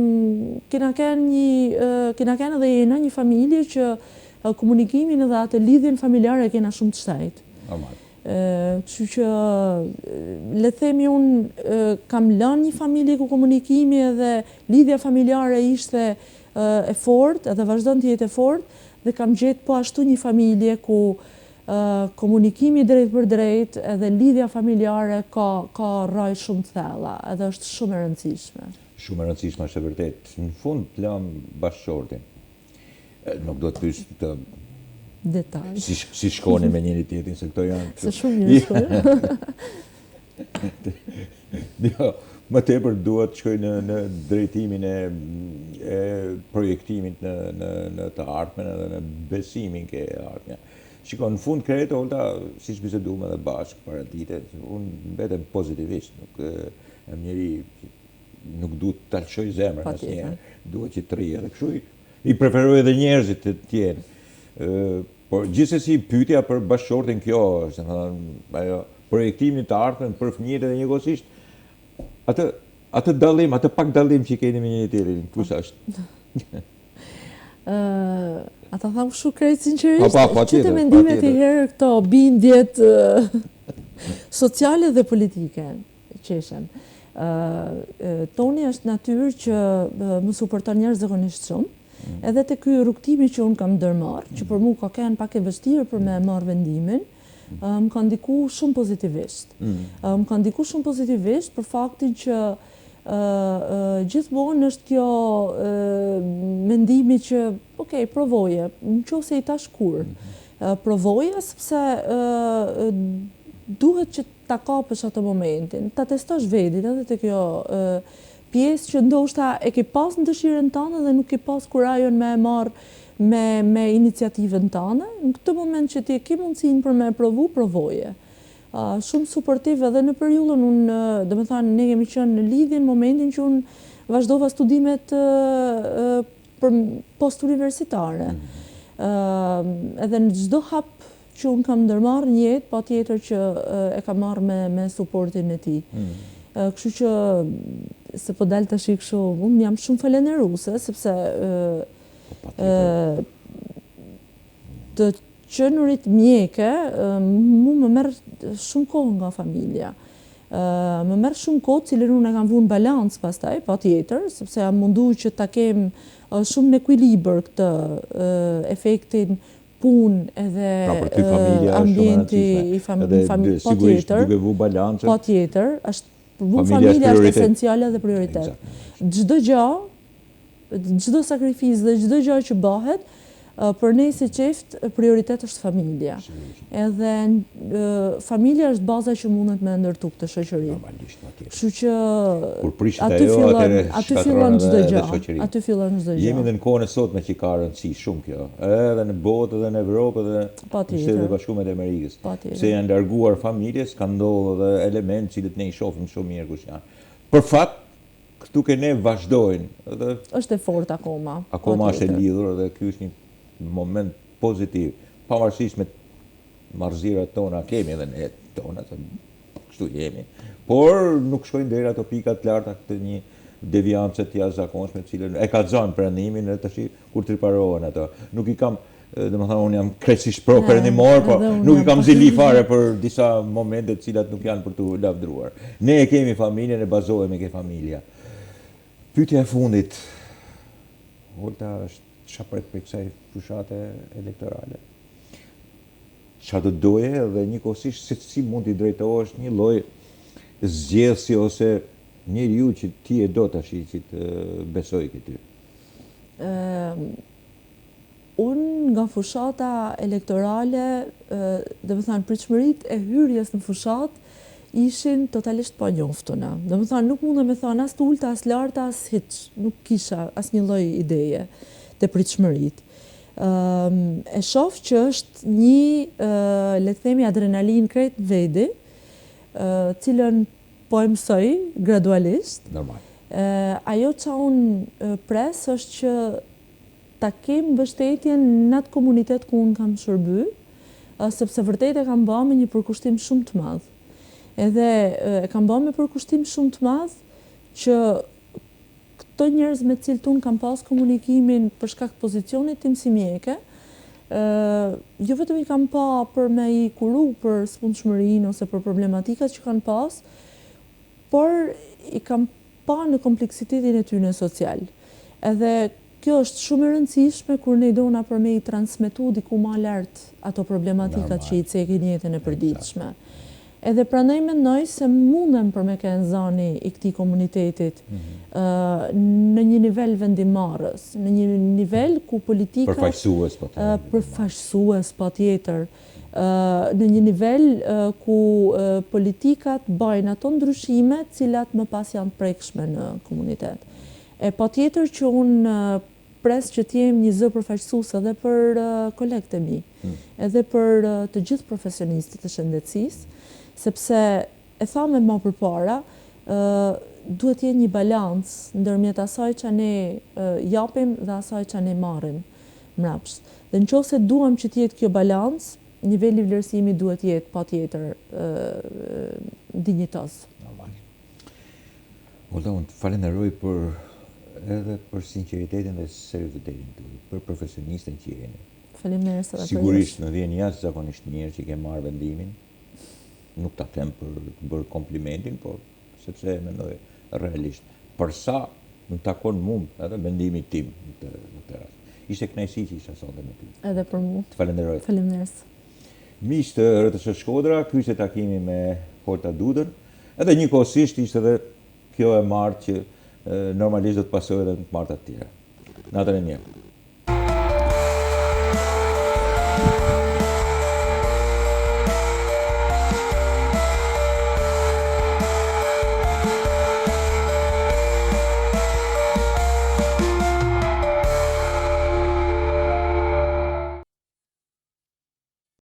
kena kenë edhe jena një familje që komunikimin edhe atë lidhjen familjare kena shumë të shtejtë. Kështu që, le themi unë, kam lënë një familje ku komunikimi edhe lidhja familjare ishte e fortë, edhe vazhdon të jetë e fortë, dhe kam gjetë po ashtu një familje ku komunikimi drejt për drejt edhe lidhja familjare ka rraj shumë të thella, edhe është shumë e rëndësishme. Shumë e rëndësishme, është e vërtet. Në fund plan bashkëshortin. Nuk do të pyes të detaj. Si shkoni me njëri tjetrin, se këto janë. Se shumë mirë shkojnë. Jo, më tepër duhet të shkoj në drejtimin e projektimit në të ardhmen edhe në besimin ke ardhmen. Shiko, në fund kretë, Olta, si që biseduam edhe bashkë para dite, unë mbetem pozitivisht, nuk duhet të alqoj zemrën asnjëherë, duhet që të rri, edhe kështu i preferoj edhe njerëzit të tjenë. Por gjithsesi pyetja për bashkëshortin kjo është, projektimin të ardhmen për fëmijët edhe njëkohësisht, atë dallim, atë pak dallim që keni me njëri tjetrin, kush është? Ata thamë shumë krejtë sinqerisht, që të mendimet i herë këto bindjet sociale dhe politike, qeshen. Toni është natyrë që më suporton njerëz zakonisht shumë, Edhe te ky rrugtimi që unë kam ndërmarrë, që për mua ka qenë pak e vështirë për me marrë vendimin, më ka ndiku shumë pozitivisht. Më ka ndiku shumë pozitivisht për faktin që gjithmonë është kjo mendimi që, okej, provoje, në qoftë se i tash kur. Provoje sepse duhet që ta kapësh atë momentin, ta testosh vetin, edhe te kjo pjesë që ndoshta e ke pas në dëshirën tënde dhe nuk ke pas kurajon me e marrë me iniciativën tënde. Në këtë moment që ti ke mundësinë për me provoje. Shumë suportiv edhe në periudhën unë, domethënë ne kemi qenë në lidhje në momentin që unë vazhdova studimet post-universitare. Edhe në çdo hap që unë kam ndërmarrë në jetë, patjetër që e kam marrë me suportin e tij. Kështu që se po dal tash kështu, unë jam shumë falenderuese sepse të qenurit mjeke, mu më merr shumë kohë nga familja. Më merr shumë kohë, cilën unë e kam vënë balans pastaj, patjetër, sepse jam mundu që ta kem shumë në ekuilibër këtë efektin punë edhe ambienti i familjes, patjetër. Duke vu balancën. Patjetër, familja është esenciale dhe prioritet. Çdo gjë, çdo sakrificë dhe çdo gjë që bëhet, për ne si çift, prioritet është familja. Edhe familja është baza që mundet me ndërtu këtë shoqëri. Kështu që aty fillon çdo gjë. Aty fillon çdo gjë. Jemi edhe në kohën e sotme që ka rëndësi shumë kjo, edhe në botë, edhe në Evropë, edhe në Shtetet e Bashkuara të Amerikës. Se janë larguar familjes, ka ndodhur edhe elementë që ne i shohim shumë mirë kush janë. Për fat, këtu që ne vazhdojnë. Është e fortë akoma. Akoma është e lidhur dhe ky është një moment pozitiv, pavarësisht me marrëzirat tona, kemi edhe ne tona, kështu jemi, por nuk shkojnë deri ato pikat larta këtë një deviancë të jashtëzakonshme, cilën e ka zënë prandimin edhe tash kur triparohen ato. Nuk i kam, domethënë unë jam krejtësisht pro perëndimor, po nuk i kam zili fare për disa momente të cilat nuk janë për tu lavdruar. Ne e kemi familjen, e bazohemi ke familja. Pyetja e fundit, Olta, është çfarë pret për kësaj fushate elektorale? Çfarë do doje dhe njëkohësisht se si mund t'i drejtohesh një lloj zgjedhësi ose njeriu që ti e do tash që të besoj këty? Unë nga fushata elektorale, domethënë pritshmëritë e hyrjes në fushat ishin totalisht pa njoftuna. Domethënë nuk mundem me thënë as të ulta, as larta, as hiç. Nuk kisha asnjë lloj ideje të pritshmëritë. E shoh që është një, le të themi, adrenalin krejt vedi, cilën po e mësoj gradualisht. Normal. Ajo që unë pres është që ta kem mbështetjen në atë komunitet ku unë kam shërby, sepse vërtet e kam bërë me një përkushtim shumë të madh. Edhe e kam bërë me përkushtim shumë të madh që këto njerëz me cilët unë kam pas komunikimin për shkak të pozicionit tim si mjeke, jo vetëm i kam pa për me i kuru për smundshmërinë ose për problematikat që kanë pas, por i kam pa në kompleksitetin e tyre social. Edhe kjo është shumë e rëndësishme kur ne dona për me i transmetu diku më lart ato problematikat që i cekin jetën e përditshme. Edhe prandaj mendoj se mundem për me kenë zani i këtij komunitetit në një nivel vendimarrës, në një nivel ku politika përfaqësues patjetër, në një nivel ku politikat bëjnë ato ndryshime cilat më pas janë të prekshme në komunitet. E patjetër që unë pres që t'jem një zë përfaqësues edhe për kolegët e mi, edhe për të gjithë profesionistët e shëndetësisë, sepse e thamë më përpara, duhet jetë një balans ndërmjet asaj që ne japim dhe asaj që ne marrim mbrapsht. Dhe nëse duam që të jetë kjo balans, niveli i vlerësimit duhet jetë patjetër dinjitoz. Normal. Olta, unë të falenderoj edhe për sinqeritetin dhe seriozitetin tuaj, për profesionisten që jeni. Faleminderit edhe për Sigurisht më vjen jashtëzakonisht mirë që ke marrë vendimin. Nuk ta them për të bërë komplimentin, por sepse mendoj realisht. Për sa më takon mua edhe mendimi tim në këtë rast. Ishte kënaqësi që isha sonte me ty. Edhe për mua. Të falenderoj. Faleminderit. Miq të RTS Shkodra, ky ishte takimi me Holta Dudën. Edhe njëkohësisht ishte edhe kjo e martë që normalisht do të pasojë edhe në martë të tjera. Natën e mirë.